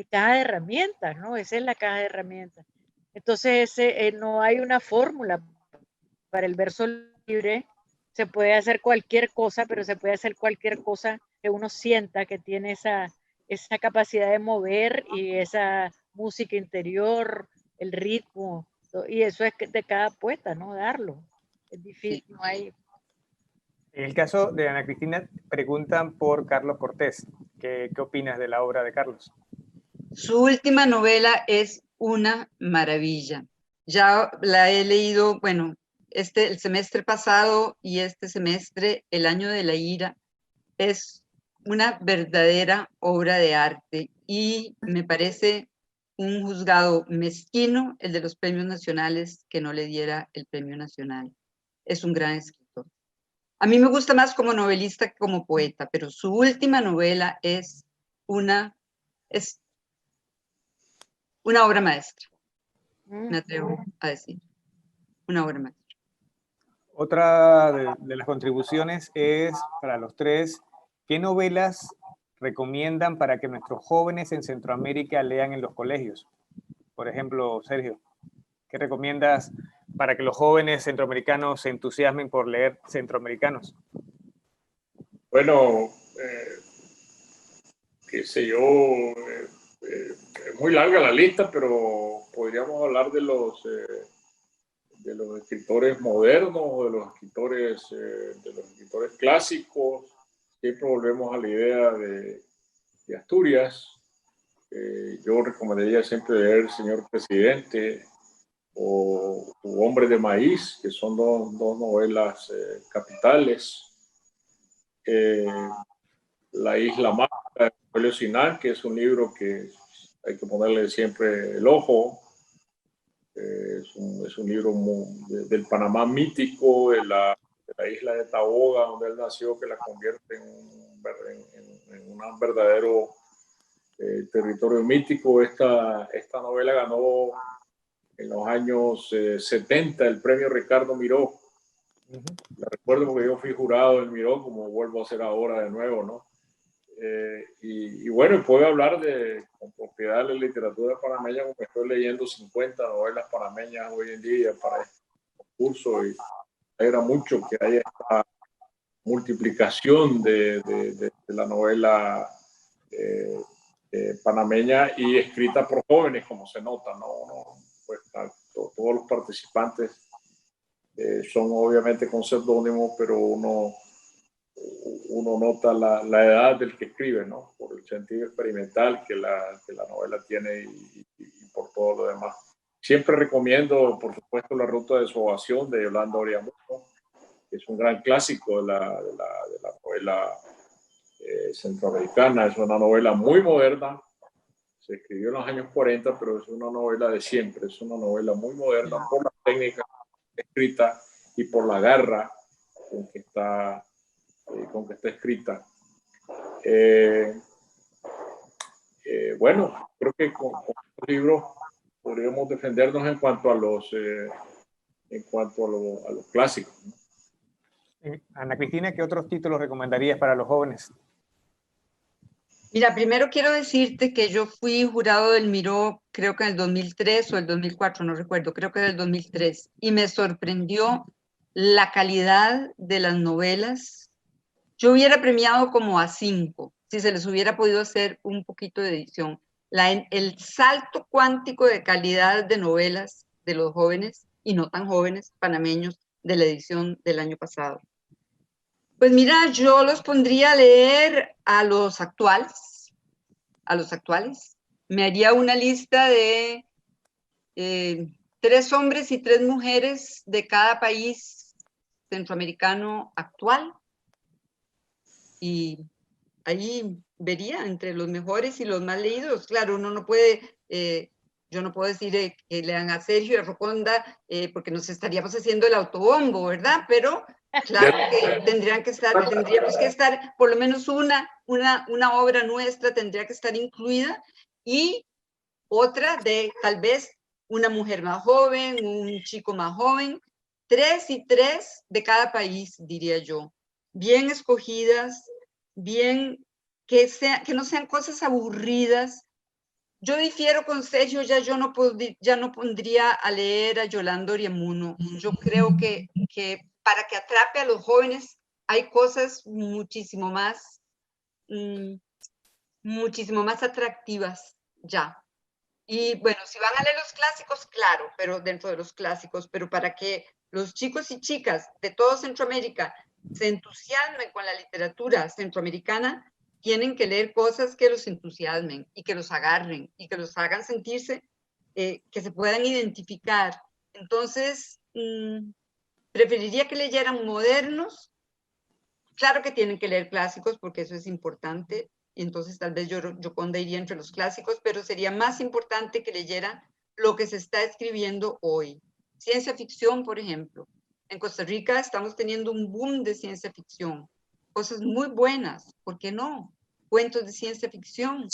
caja de herramientas, ¿no? Esa es la caja de herramientas. Entonces, no hay una fórmula para el verso libre. Se puede hacer cualquier cosa, pero se puede hacer cualquier cosa que uno sienta que tiene esa capacidad de mover y esa música interior, el ritmo, y eso es de cada poeta, ¿no? Darlo. Es difícil, no hay. En el caso de Ana Cristina, preguntan por Carlos Cortés. ¿Qué opinas de la obra de Carlos? Su última novela es una maravilla. Ya la he leído, bueno, el semestre pasado y este semestre, El año de la ira, es una verdadera obra de arte y me parece un juzgado mezquino el de los premios nacionales que no le diera el premio nacional. Es un gran escritor. A mí me gusta más como novelista que como poeta, pero su última novela es una obra maestra, me atrevo a decir. Una obra maestra. Otra de las contribuciones es, para los tres, ¿qué novelas recomiendan para que nuestros jóvenes en Centroamérica lean en los colegios? Por ejemplo, Sergio, ¿qué recomiendas para que los jóvenes centroamericanos se entusiasmen por leer centroamericanos? Bueno, qué sé yo, es muy larga la lista, pero podríamos hablar de los escritores modernos o de los escritores clásicos. Siempre volvemos a la idea de Asturias. Yo recomendaría siempre leer Señor Presidente o Hombre de Maíz, que son dos novelas capitales. La Isla Mágica de Julio Sinán, que es un libro que hay que ponerle siempre el ojo. Es un libro del Panamá mítico, de la isla de Taboga, donde él nació, que la convierte en un verdadero Territorio Mítico. Esta novela ganó en los años 70 el premio Ricardo Miró. La recuerdo porque yo fui jurado del Miró, como vuelvo a ser ahora de nuevo, ¿no? Y bueno, puedo hablar con propiedad de la literatura panameña, porque estoy leyendo 50 novelas panameñas hoy en día para este concurso, y era mucho que haya esta multiplicación de la novela panameña y escrita por jóvenes, como se nota, ¿no? Pues, todos los participantes son obviamente con seudónimo, pero uno nota la edad del que escribe, ¿no? Por el sentido experimental que la novela tiene y por todo lo demás. Siempre recomiendo, por supuesto, La Ruta de su Ovación de Yolanda Oriamuno, que es un gran clásico de la novela centroamericana. Es una novela muy moderna, se escribió en los años 40, pero es una novela de siempre, es una novela muy moderna por la técnica escrita y por la garra con que está escrita. Bueno, creo que con estos libros podríamos defendernos en cuanto a los clásicos, ¿no? Ana Cristina, ¿qué otros títulos recomendarías para los jóvenes? Mira, primero quiero decirte que yo fui jurado del Miró, creo que en el 2003 o el 2004, no recuerdo, creo que era el 2003, y me sorprendió la calidad de las novelas. Yo hubiera premiado como a 5, si se les hubiera podido hacer un poquito de edición. El salto cuántico de calidad de novelas de los jóvenes, y no tan jóvenes, panameños, de la edición del año pasado. Pues mira, yo los pondría a leer a los actuales. Me haría una lista de 3 hombres y 3 mujeres de cada país centroamericano actual. Y ahí vería entre los mejores y los más leídos. Claro, uno no puede, yo no puedo decir que lean a Sergio y a Roconda, porque nos estaríamos haciendo el autobombo, ¿verdad? Pero claro que tendríamos que estar, por lo menos una obra nuestra tendría que estar incluida, y otra de tal vez una mujer más joven, un chico más joven, 3 y 3 de cada país, diría yo. Bien escogidas, bien, que no sean cosas aburridas. Yo difiero con Sergio, ya no pondría a leer a Yolanda Oriamuno. Yo creo que para que atrape a los jóvenes hay cosas muchísimo más atractivas ya. Y bueno, si van a leer los clásicos, claro, pero dentro de los clásicos, pero para que los chicos y chicas de todo Centroamérica se entusiasmen con la literatura centroamericana, tienen que leer cosas que los entusiasmen y que los agarren y que los hagan sentirse, que se puedan identificar. Entonces, preferiría que leyeran modernos. Claro que tienen que leer clásicos porque eso es importante, y entonces tal vez Yoconda iría entre los clásicos, pero sería más importante que leyeran lo que se está escribiendo hoy. Ciencia ficción, por ejemplo. En Costa Rica estamos teniendo un boom de ciencia ficción. Cosas muy buenas, ¿por qué no? Cuentos de ciencia ficción,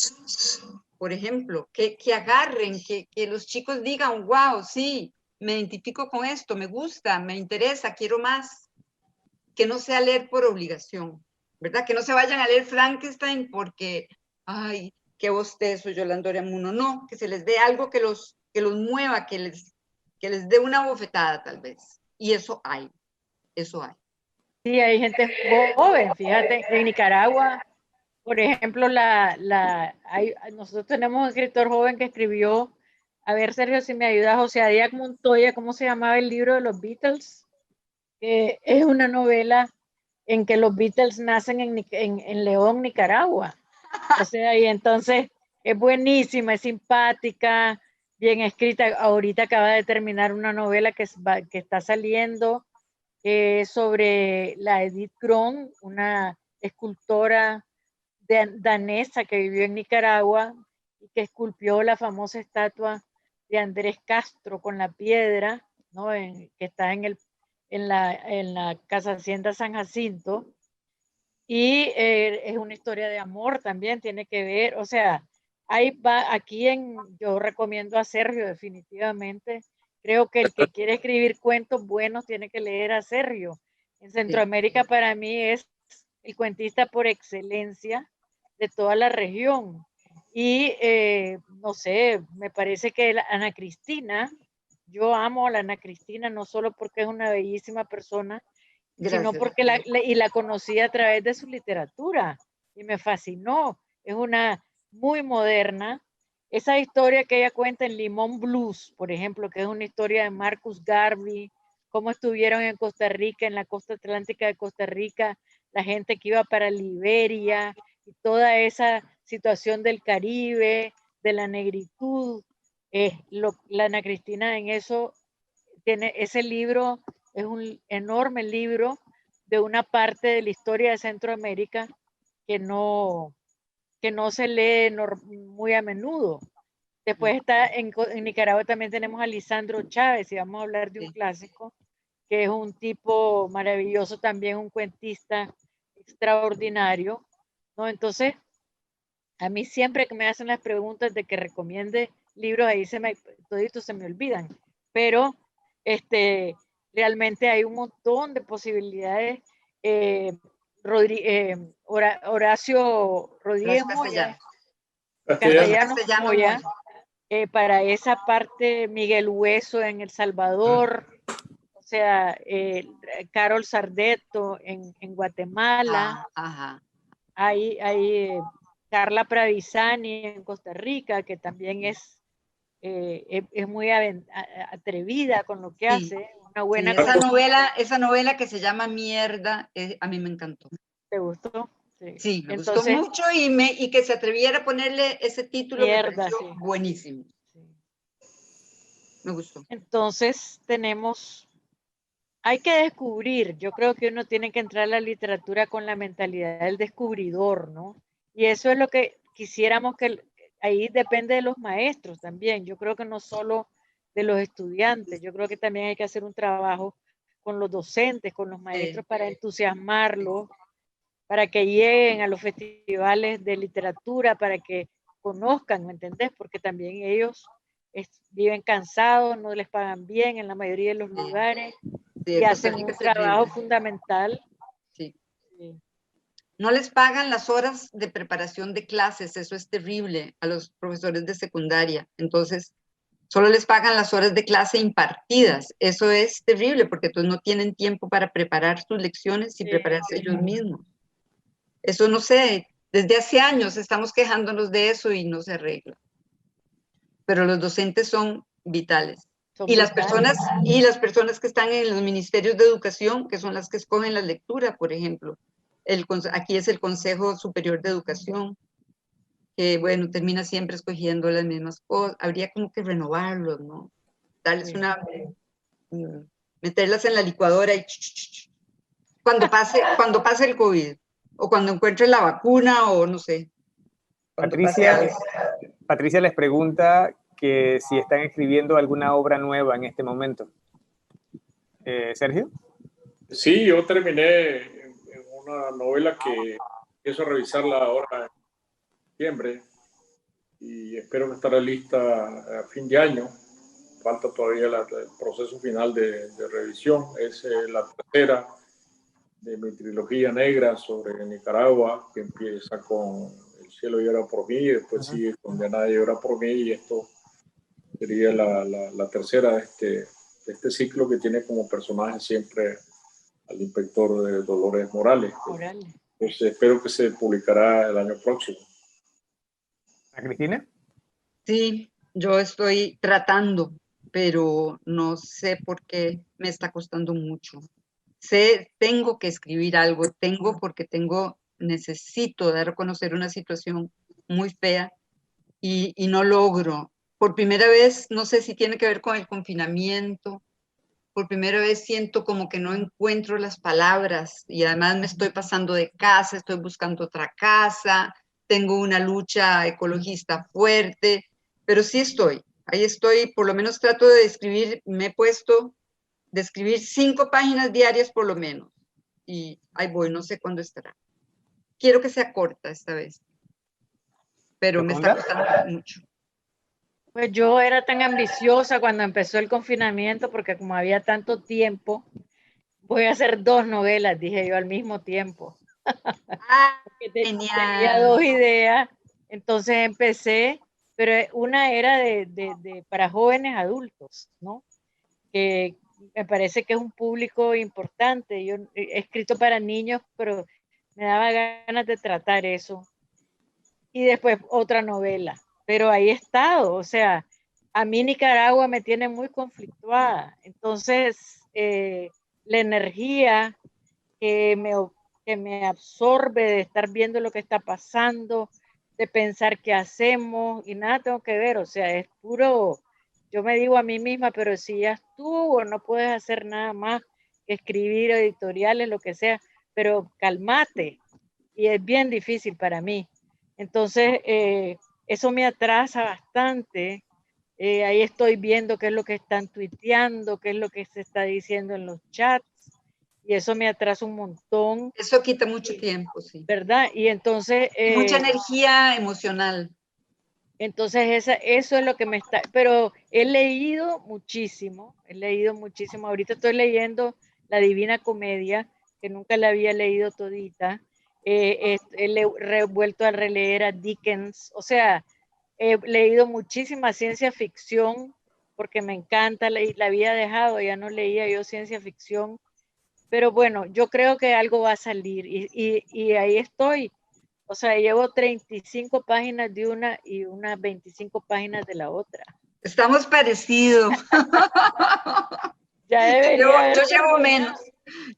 por ejemplo, que agarren, que los chicos digan, wow, sí, me identifico con esto, me gusta, me interesa, quiero más. Que no sea leer por obligación, ¿verdad? Que no se vayan a leer Frankenstein porque, ay, qué bostezo, Yolanda Oriamuno. No, que se les dé algo que los mueva, que les dé una bofetada tal vez. Y eso hay. Sí, hay gente joven, fíjate, en Nicaragua, por ejemplo, nosotros tenemos un escritor joven que escribió, a ver, Sergio, si me ayuda, José Díaz Montoya, ¿cómo se llamaba el libro de los Beatles? Es una novela en que los Beatles nacen en León, Nicaragua. O sea, y entonces es buenísima, es simpática, bien escrita. Ahorita acaba de terminar una novela que está saliendo sobre la Edith Cron, una escultora danesa que vivió en Nicaragua y que esculpió la famosa estatua de Andrés Castro con la piedra, ¿no? Que está en la Casa Hacienda San Jacinto. Y es una historia de amor también, tiene que ver, o sea, ahí va, yo recomiendo a Sergio definitivamente. Creo que el que quiere escribir cuentos buenos tiene que leer a Sergio. En Centroamérica para mí es el cuentista por excelencia de toda la región. Y no sé, me parece que Ana Cristina, yo amo a la Ana Cristina no solo porque es una bellísima persona, sino porque la conocí a través de su literatura y me fascinó. Es una muy moderna. Esa historia que ella cuenta en Limón Blues, por ejemplo, que es una historia de Marcus Garvey, cómo estuvieron en Costa Rica, en la costa atlántica de Costa Rica, la gente que iba para Liberia, y toda esa situación del Caribe, de la negritud. La Ana Cristina en eso tiene ese libro, es un enorme libro de una parte de la historia de Centroamérica que no se lee muy a menudo. Después está en Nicaragua también tenemos a Lisandro Chávez, y vamos a hablar de un clásico, que es un tipo maravilloso también, un cuentista extraordinario, ¿no? Entonces, a mí siempre que me hacen las preguntas de que recomiende libros, ahí toditos se me olvidan, pero realmente hay un montón de posibilidades. Horacio Rodríguez Moya, Castellanos Moya, para esa parte, Miguel Hueso en El Salvador, o sea, Carol Sardeto en Guatemala, hay Carla Pravisani en Costa Rica, que también es muy atrevida con lo que hace, una buena esa novela que se llama Mierda, a mí me encantó. ¿Te gustó? Sí, me gustó mucho y que se atreviera a ponerle ese título me pareció buenísimo. Me gustó. Entonces hay que descubrir, yo creo que uno tiene que entrar a la literatura con la mentalidad del descubridor, ¿no? Y eso es lo que quisiéramos ahí depende de los maestros también, yo creo que no solo de los estudiantes, yo creo que también hay que hacer un trabajo con los docentes, con los maestros para entusiasmarlos, para que lleguen a los festivales de literatura, para que conozcan, ¿me entendés? Porque también ellos viven cansados, no les pagan bien en la mayoría de los lugares y hacen un trabajo fundamental. Sí. No les pagan las horas de preparación de clases, eso es terrible a los profesores de secundaria. Entonces, solo les pagan las horas de clase impartidas. Eso es terrible porque entonces no tienen tiempo para preparar sus lecciones y prepararse ellos mismos. Eso no sé, desde hace años estamos quejándonos de eso y no se arregla. Pero los docentes son vitales. Las personas que están en los ministerios de educación, que son las que escogen la lectura, por ejemplo. Aquí es el Consejo Superior de Educación, que bueno, termina siempre escogiendo las mismas cosas. Habría como que renovarlos, ¿no? Darles meterlas en la licuadora y cuando pase el COVID, o cuando encuentre la vacuna, o no sé. Patricia les pregunta que si están escribiendo alguna obra nueva en este momento. ¿Sergio? Sí, yo terminé en una novela que empiezo a revisarla ahora en septiembre y espero que estará lista a fin de año. Falta todavía el proceso final de revisión. Es la tercera de mi trilogía negra sobre Nicaragua, que empieza con El cielo llora por mí, y después sigue con Ya nadie llora por mí, y esto sería la tercera de este ciclo, que tiene como personaje siempre al inspector de Dolores Morales. Pues espero que se publicará el año próximo. ¿A Cristina? Sí, yo estoy tratando, pero no sé por qué me está costando mucho. Tengo que escribir algo, porque necesito dar a conocer una situación muy fea y no logro. Por primera vez, no sé si tiene que ver con el confinamiento, por primera vez siento como que no encuentro las palabras y además me estoy pasando de casa, estoy buscando otra casa, tengo una lucha ecologista fuerte, pero sí ahí estoy, por lo menos trato de escribir, me he puesto de escribir 5 páginas diarias por lo menos y ahí voy, no sé cuándo estará. Quiero que sea corta esta vez. pero me está ¿Yoconda? costando mucho. Pues yo era tan ambiciosa cuando empezó el confinamiento, porque como había tanto tiempo, voy a hacer 2 novelas, dije yo al mismo tiempo. Ah, Tenía 2 genial. ideas, entonces empecé, pero una era para jóvenes adultos, ¿no? Que me parece que es un público importante. Yo he escrito para niños, pero me daba ganas de tratar eso. Y después otra novela, pero ahí he estado, o sea, a mí Nicaragua me tiene muy conflictuada, entonces la energía que me absorbe de estar viendo lo que está pasando, de pensar qué hacemos y nada tengo que ver, o sea, es puro, yo me digo a mí misma, pero si ya estuvo, no puedes hacer nada más que escribir editoriales, lo que sea, pero cálmate, y es bien difícil para mí. Entonces, eso me atrasa bastante. Ahí estoy viendo qué es lo que están tuiteando, qué es lo que se está diciendo en los chats, y eso me atrasa un montón, Eso quita mucho tiempo, sí. ¿verdad? Y entonces... Y mucha energía emocional. Entonces, eso es lo que me está... Pero he leído muchísimo. Ahorita estoy leyendo La Divina Comedia, que nunca la había leído todita. He vuelto a releer a Dickens. O sea, he leído muchísima ciencia ficción, porque me encanta, la había dejado, ya no leía yo ciencia ficción. Pero bueno, yo creo que algo va a salir y ahí estoy. O sea, llevo 35 páginas de una y unas 25 páginas de la otra. Estamos parecidos. Ya debería haber Yo llevo terminado. menos.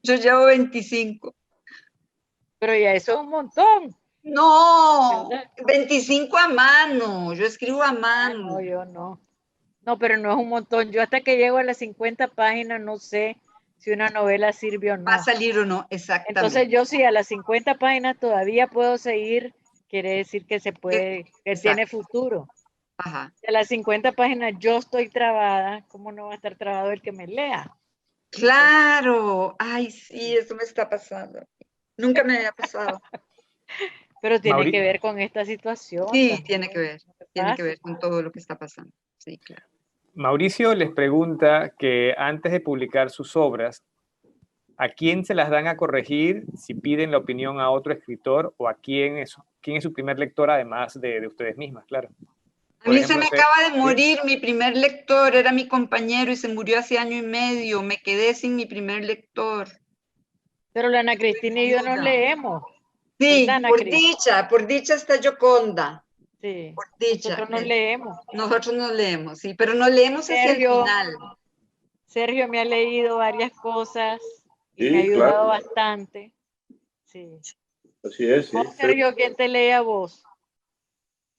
Yo llevo 25. Pero ya eso es un montón. No, ¿Verdad? 25 a mano. Yo escribo a Ah, mano. no, yo no. No, pero no es un montón. Yo hasta que llego a las 50 páginas no sé si una novela sirve o Va a no. salir o no, Entonces exactamente. yo si a las 50 páginas todavía puedo seguir, quiere decir que se puede, que tiene Exacto. futuro. Ajá. Si a las 50 páginas yo estoy trabada, ¿cómo no va a estar trabado el que me lea? Claro. Ay, sí, eso me está pasando. Nunca me había pasado. Pero tiene que Mauri- ver con esta situación Sí, también. tiene que ver. No es Tiene que fácil. ver con todo lo que está pasando. Sí, claro. Mauricio les pregunta que antes de publicar sus obras, ¿a quién se las dan a corregir si piden la opinión a otro escritor o a quién es su primer lector, además de ustedes mismas, claro? A Por mí se ejemplo, me usted, acaba de ¿sí? morir mi primer lector, era mi compañero y se murió hace 1 año y medio. Me quedé sin mi primer lector. Pero la Ana Estoy Cristina y yo nos viuda. leemos, ¿verdad, Sí, Ana Cris? por dicha está Yoconda, Sí, por dicha. nosotros nos leemos. Nosotros nos leemos, sí, pero nos leemos hacia el Sergio, final. Sergio me ha leído varias cosas y me ha Sí, claro, ayudado bastante. Sí. así es, sí. ¿Vos, Sergio, quién te lee a vos? ¿Vos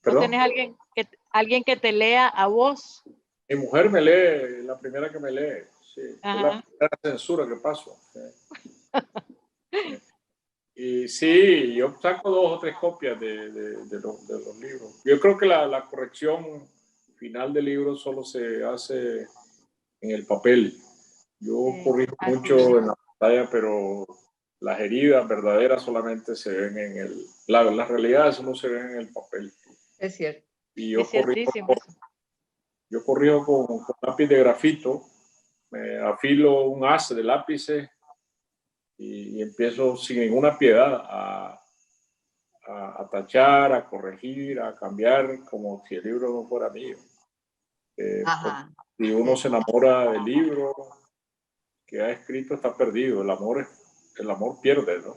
Perdón, tenés alguien que te lea a vos? mi mujer me lee, la primera que me lee, sí, es la Ajá. primera censura que paso. Sí. Y sí, yo saco 2 o 3 copias de los libros. Yo creo que la corrección final del libro solo se hace en el papel. Yo Sí, corrijo así es. mucho en la pantalla, pero las heridas verdaderas solamente se ven en las realidades solo se ven en el papel. Es cierto. Y Es ciertísimo eso. yo corrijo con lápiz de grafito, me afilo un haz de lápices y empiezo sin ninguna piedad a tachar, a corregir, a cambiar, como si el libro no fuera mío. Ajá. Si uno se enamora del libro que ha escrito, está perdido. El amor pierde, ¿no?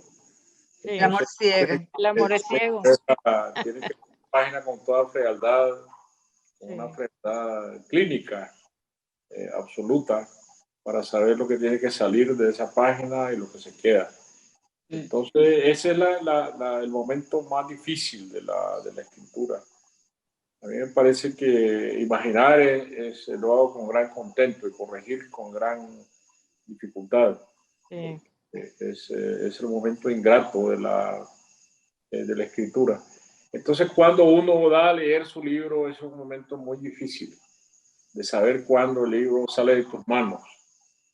El Sí, amor Entonces, ciega. el amor es ciego. tiene que ser una página con toda frialdad, con una Sí. frialdad clínica absoluta, para saber lo que tiene que salir de esa página y lo que se queda. Entonces, ese es el momento más difícil de la escritura. A mí me parece que imaginar lo hago con gran contento y corregir con gran dificultad. Sí. Es el momento ingrato de la escritura. Entonces, cuando uno da a leer su libro, es un momento muy difícil de saber cuándo el libro sale de tus manos,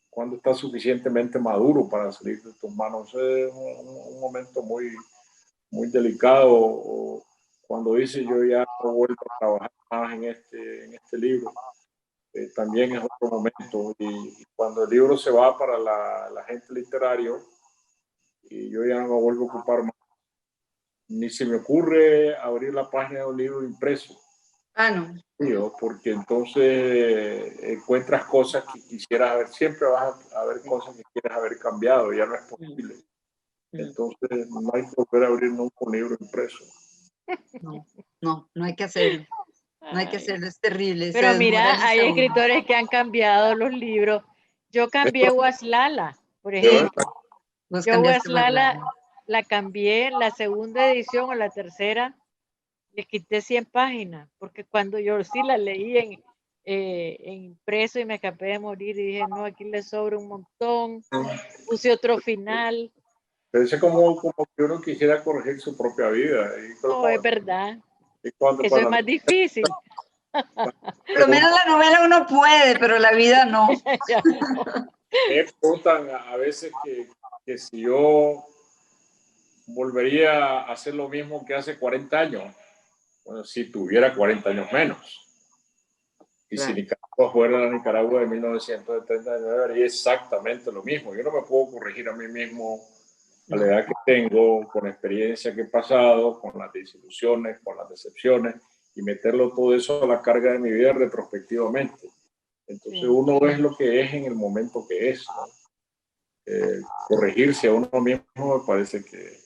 cuándo está suficientemente maduro para salir de tus manos. Es un momento muy, muy delicado cuando dice yo ya no vuelvo a trabajar más en este libro, también es otro momento. Y cuando el libro se va para la gente literario, y yo ya no me vuelvo a ocupar más, ni se me ocurre abrir la página de un libro impreso. Ah, no. Porque entonces encuentras cosas que quisieras ver, siempre vas a ver cosas que quieres haber cambiado, ya no es posible. Entonces no hay que volver a abrir nunca un libro impreso. No hay que hacerlo. No hay que hacerlo, es terrible. Pero se mira, hay desmoraliza uno. escritores que han cambiado los libros. Yo cambié Waslala, por ejemplo. Vos Yo cambiaste Waslala Guaslala. la cambié, la segunda edición o la tercera, le quité 100 páginas, porque cuando yo sí la leí en impreso y me acabé de morir y dije, no, aquí le sobra un montón, puse otro final. Pero es como que uno quisiera corregir su propia vida. Y No, es verdad. cuando, Eso es más difícil. Por lo menos la novela uno puede, pero la vida no. me preguntan a veces que si yo volvería a hacer lo mismo que hace 40 años. Bueno, si tuviera 40 años menos. Y Claro. si Nicaragua fuera la Nicaragua de 1979, haría exactamente lo mismo. Yo no me puedo corregir a mí mismo a la edad que tengo, con la experiencia que he pasado, con las desilusiones, con las decepciones, y meterlo todo eso a la carga de mi vida retrospectivamente. Entonces Sí. uno ve lo que es en el momento que es, ¿no? Corregirse a uno mismo me parece que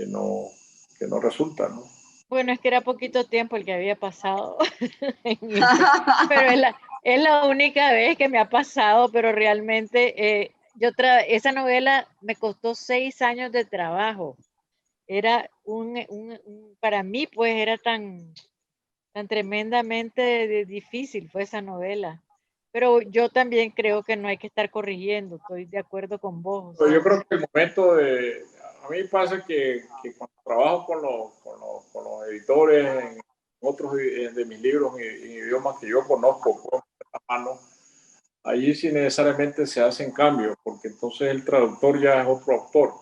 no resulta, ¿no? Bueno, es que era poquito tiempo el que había pasado. Pero es la única vez que me ha pasado, pero realmente esa novela me costó 6 años de trabajo. Era para mí, pues era tan tremendamente difícil fue esa novela. Pero yo también creo que no hay que estar corrigiendo, estoy de acuerdo con vos. O sea, Yo creo que el momento a mí pasa que cuando trabajo con los editores en otros de mis libros en idiomas que yo conozco, puedo meter la mano, allí sí necesariamente se hacen cambios, porque entonces el traductor ya es otro autor.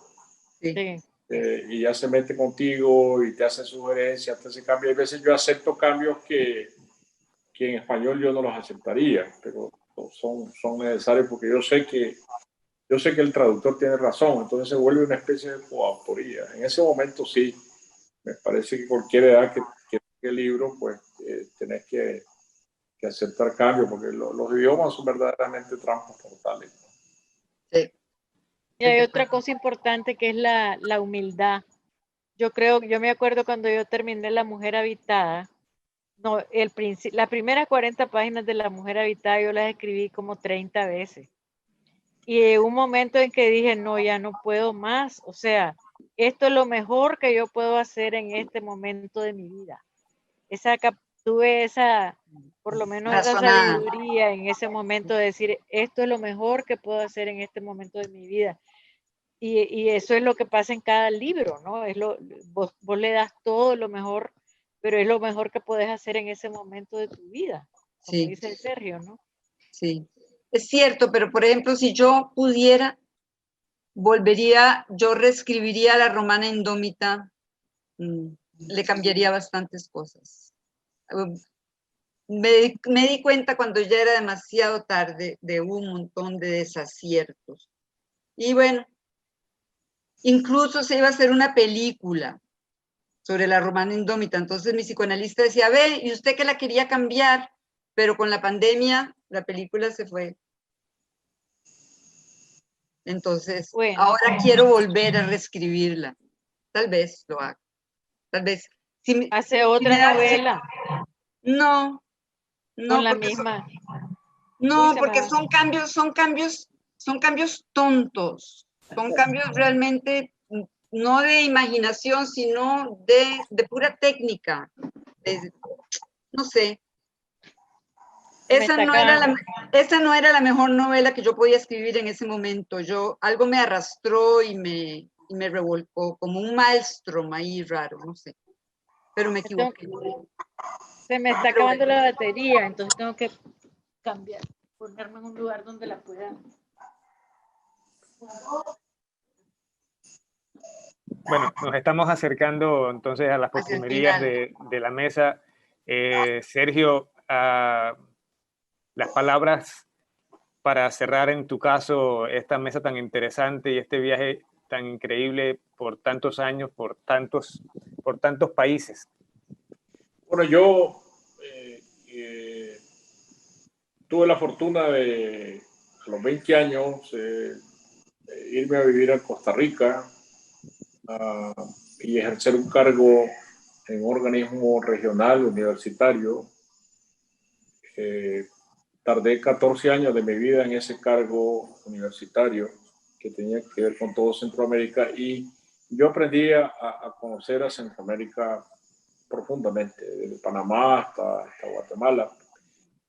Sí. Y ya se mete contigo y te hace sugerencias, te hace cambios. Hay veces yo acepto cambios que en español yo no los aceptaría, pero son necesarios porque yo sé que el traductor tiene razón, entonces se vuelve una especie de coautoría. En ese momento sí, me parece que cualquier edad que el libro, pues tenés que aceptar cambios, porque los idiomas son verdaderamente trampas mortales. Sí. y hay otra cosa importante que es la humildad. Yo me acuerdo cuando yo terminé La Mujer Habitada, no, las primeras 40 páginas de La Mujer Habitada yo las escribí como 30 veces. Y un momento en que dije, no, ya no puedo más. O sea, esto es lo mejor que yo puedo hacer en este momento de mi vida. Tuve por lo menos esa Razonada. sabiduría en ese momento de decir, esto es lo mejor que puedo hacer en este momento de mi vida. Y eso es lo que pasa en cada libro, ¿no? Vos le das todo lo mejor, pero es lo mejor que puedes hacer en ese momento de tu vida, como Sí. dice Sergio, ¿no? Sí. Es cierto, pero por ejemplo, si yo pudiera, yo reescribiría La Romana Indómita, le cambiaría bastantes cosas. Me di cuenta cuando ya era demasiado tarde de un montón de desaciertos. Y bueno, incluso se iba a hacer una película sobre La Romana Indómita. Entonces mi psicoanalista decía, ve, ¿y usted que la quería cambiar? Pero con la pandemia la película se fue. Entonces, Bueno, ahora quiero volver a reescribirla. Tal vez lo haga. Tal vez. hace otra novela No, con no, la porque misma. son cambios tontos. Son cambios realmente no de imaginación, sino de pura técnica. No sé. Esa no era la mejor novela que yo podía escribir en ese momento. Algo me arrastró y me revolcó, como un maelstrom ahí raro, no sé. Pero me equivoqué. Se me está acabando la batería, entonces tengo que cambiar, ponerme en un lugar donde la pueda. Bueno, nos estamos acercando entonces a las Hacia el postrimerías final. de la mesa. Sergio, las palabras para cerrar en tu caso esta mesa tan interesante y este viaje tan increíble por tantos años, por tantos países. Bueno, yo tuve la fortuna de, a los 20 años, irme a vivir a Costa Rica y ejercer un cargo en un organismo regional universitario. Tardé 14 años de mi vida en ese cargo universitario que tenía que ver con todo Centroamérica, y yo aprendí a conocer a Centroamérica profundamente, desde Panamá hasta Guatemala.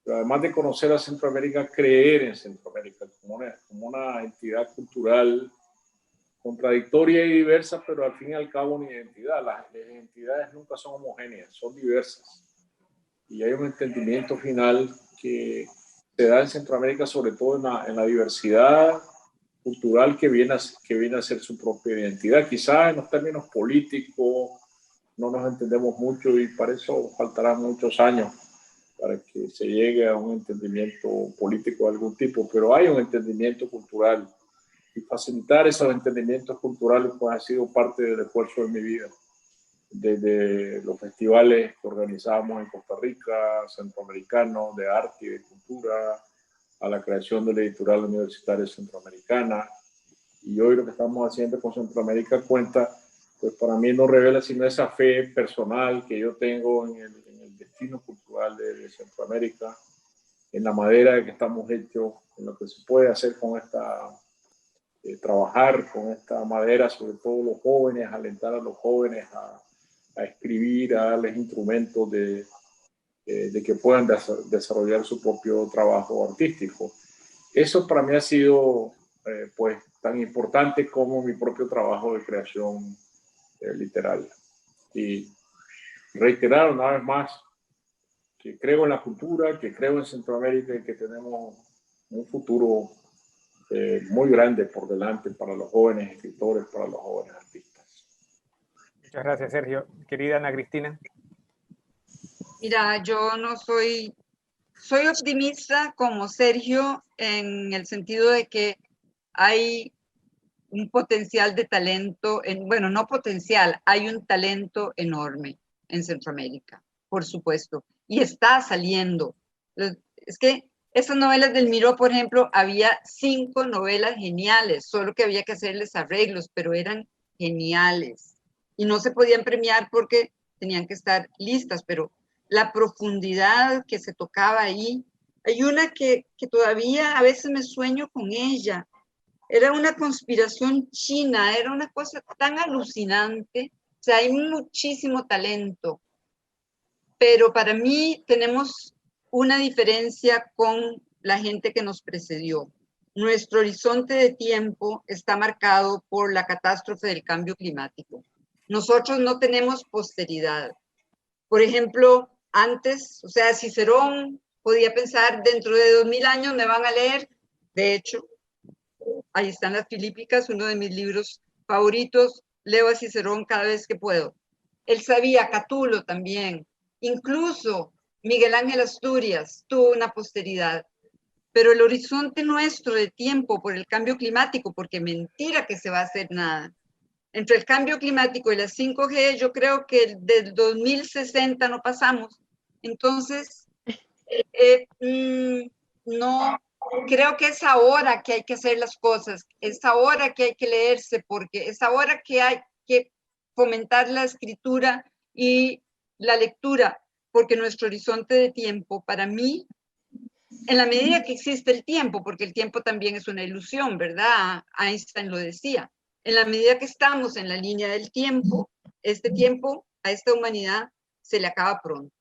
Pero además de conocer a Centroamérica, creer en Centroamérica como una entidad cultural contradictoria y diversa, pero al fin y al cabo una identidad. Las identidades nunca son homogéneas, son diversas. Y hay un entendimiento final que se da en Centroamérica, sobre todo en la diversidad cultural que viene a ser su propia identidad. Quizás en los términos políticos no nos entendemos mucho, y para eso faltarán muchos años para que se llegue a un entendimiento político de algún tipo, pero hay un entendimiento cultural, y facilitar esos entendimientos culturales pues ha sido parte del esfuerzo de mi vida, desde los festivales que organizábamos en Costa Rica, centroamericanos de arte y de cultura, a la creación de la editorial universitaria centroamericana, y hoy lo que estamos haciendo con Centroamérica Cuenta, pues para mí no revela sino esa fe personal que yo tengo en el destino cultural de Centroamérica, en la manera de que estamos hechos, en lo que se puede hacer con esta, trabajar con esta madera, sobre todo los jóvenes, alentar a los jóvenes a escribir, a darles instrumentos de que puedan desarrollar su propio trabajo artístico. Eso para mí ha sido pues tan importante como mi propio trabajo de creación literaria. Y reiterar una vez más que creo en la cultura, que creo en Centroamérica y que tenemos un futuro muy grande por delante para los jóvenes escritores, para los jóvenes artistas. Muchas gracias, Sergio. Querida Ana Cristina. Mira, yo no soy optimista como Sergio en el sentido de que hay un potencial de talento, bueno, no potencial, hay un talento enorme en Centroamérica, por supuesto, y está saliendo. Es que esas novelas del Miró, por ejemplo, había 5 novelas geniales, solo que había que hacerles arreglos, pero eran geniales. Y no se podían premiar porque tenían que estar listas, pero la profundidad que se tocaba ahí, hay una que todavía a veces me sueño con ella. Era una conspiración china, era una cosa tan alucinante. O sea, hay muchísimo talento, pero para mí tenemos una diferencia con la gente que nos precedió. Nuestro horizonte de tiempo está marcado por la catástrofe del cambio climático. Nosotros no tenemos posteridad. Por ejemplo, antes, o sea, Cicerón podía pensar, dentro de 2000 años me van a leer. De hecho, ahí están las Filípicas, uno de mis libros favoritos. Leo a Cicerón cada vez que puedo. Él sabía, Catulo también. Incluso Miguel Ángel Asturias tuvo una posteridad. Pero el horizonte nuestro de tiempo por el cambio climático, porque mentira que se va a hacer nada. Entre el cambio climático y la 5G, yo creo que del 2060 no pasamos. Entonces, no, creo que es ahora que hay que hacer las cosas, es ahora que hay que leerse, porque es ahora que hay que fomentar la escritura y la lectura, porque nuestro horizonte de tiempo, para mí, en la medida que existe el tiempo, porque el tiempo también es una ilusión, ¿verdad? Einstein lo decía. En la medida que estamos en la línea del tiempo, este tiempo a esta humanidad se le acaba pronto.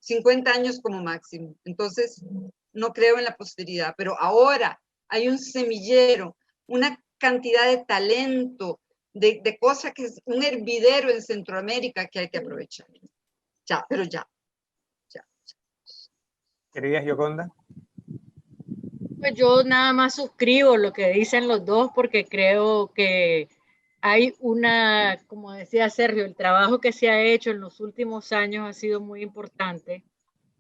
50 años como máximo. Entonces, no creo en la posteridad, pero ahora hay un semillero, una cantidad de talento, de cosas que es un hervidero en Centroamérica que hay que aprovechar. Ya, pero ya. Querida Gioconda. Pues yo nada más suscribo lo que dicen los dos porque creo que hay una, como decía Sergio, el trabajo que se ha hecho en los últimos años ha sido muy importante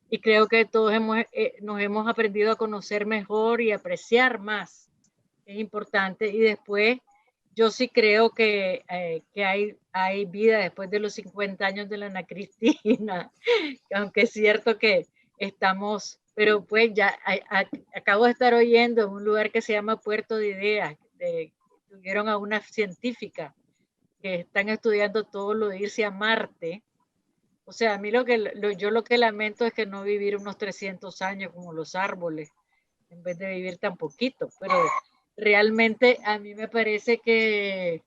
y creo que todos nos hemos aprendido a conocer mejor y apreciar más. Es importante. Y después, yo sí creo que hay vida después de los 50 años de la Ana Cristina, aunque es cierto que estamos, pero pues ya acabo de estar oyendo en un lugar que se llama Puerto de Ideas, tuvieron a una científica que están estudiando todo lo de irse a Marte. O sea, a mí yo lo que lamento es que no vivir unos 300 años como los árboles, en vez de vivir tan poquito, pero realmente a mí me parece que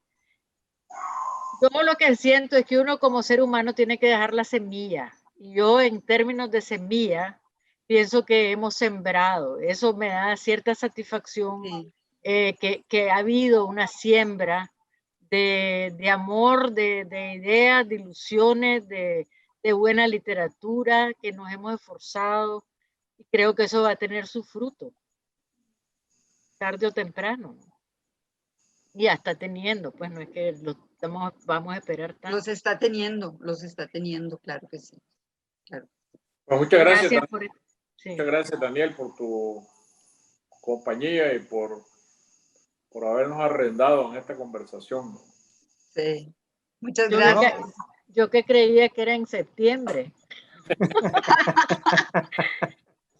todo lo que siento es que uno como ser humano tiene que dejar la semilla. Y yo en términos de semilla, pienso que hemos sembrado. Eso me da cierta satisfacción, Sí. que ha habido una siembra de amor, de ideas, de ilusiones, de buena literatura, que nos hemos esforzado. Y creo que eso va a tener su fruto, tarde o temprano. Y ya está teniendo, pues no es que vamos a esperar tanto. Los está teniendo, claro que sí. Claro. Pues muchas gracias, Sí. muchas gracias, Daniel, por tu compañía y por habernos arrendado en esta conversación. Sí. Muchas gracias. Yo que creía que era en septiembre.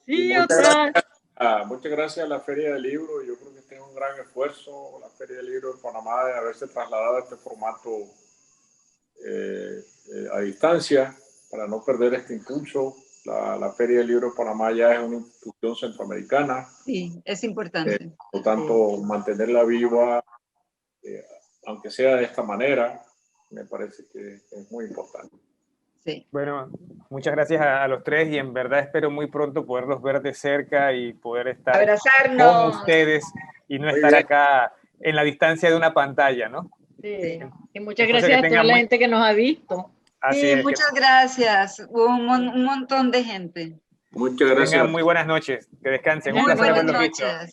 Sí, muchas gracias a la Feria del Libro. Yo creo que este es un gran esfuerzo, la Feria del Libro de Panamá, de haberse trasladado a este formato a distancia para no perder este impulso. La Feria del Libro de Panamá ya es una institución centroamericana. Sí, es importante. Por lo tanto, mantenerla viva, aunque sea de esta manera, me parece que es muy importante. Sí. Bueno, muchas gracias a los tres y en verdad espero muy pronto poderlos ver de cerca y poder estar abrazarnos con ustedes y no estar acá en la distancia de una pantalla, ¿no? Sí. Y muchas gracias a toda la gente que nos ha visto. Sí, muchas gracias. Un montón de gente. Muchas gracias. Tengan muy buenas noches. Que descansen. Muy buenas noches.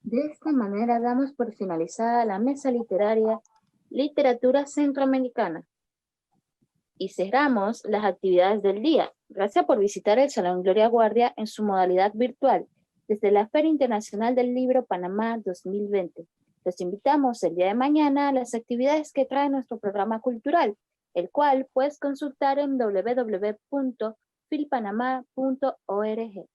De esta manera damos por finalizada la mesa literaria Literatura Centroamericana. Y cerramos las actividades del día. Gracias por visitar el Salón Gloria Guardia en su modalidad virtual desde la Feria Internacional del Libro Panamá 2020. Los invitamos el día de mañana a las actividades que trae nuestro programa cultural, el cual puedes consultar en www.filpanama.org.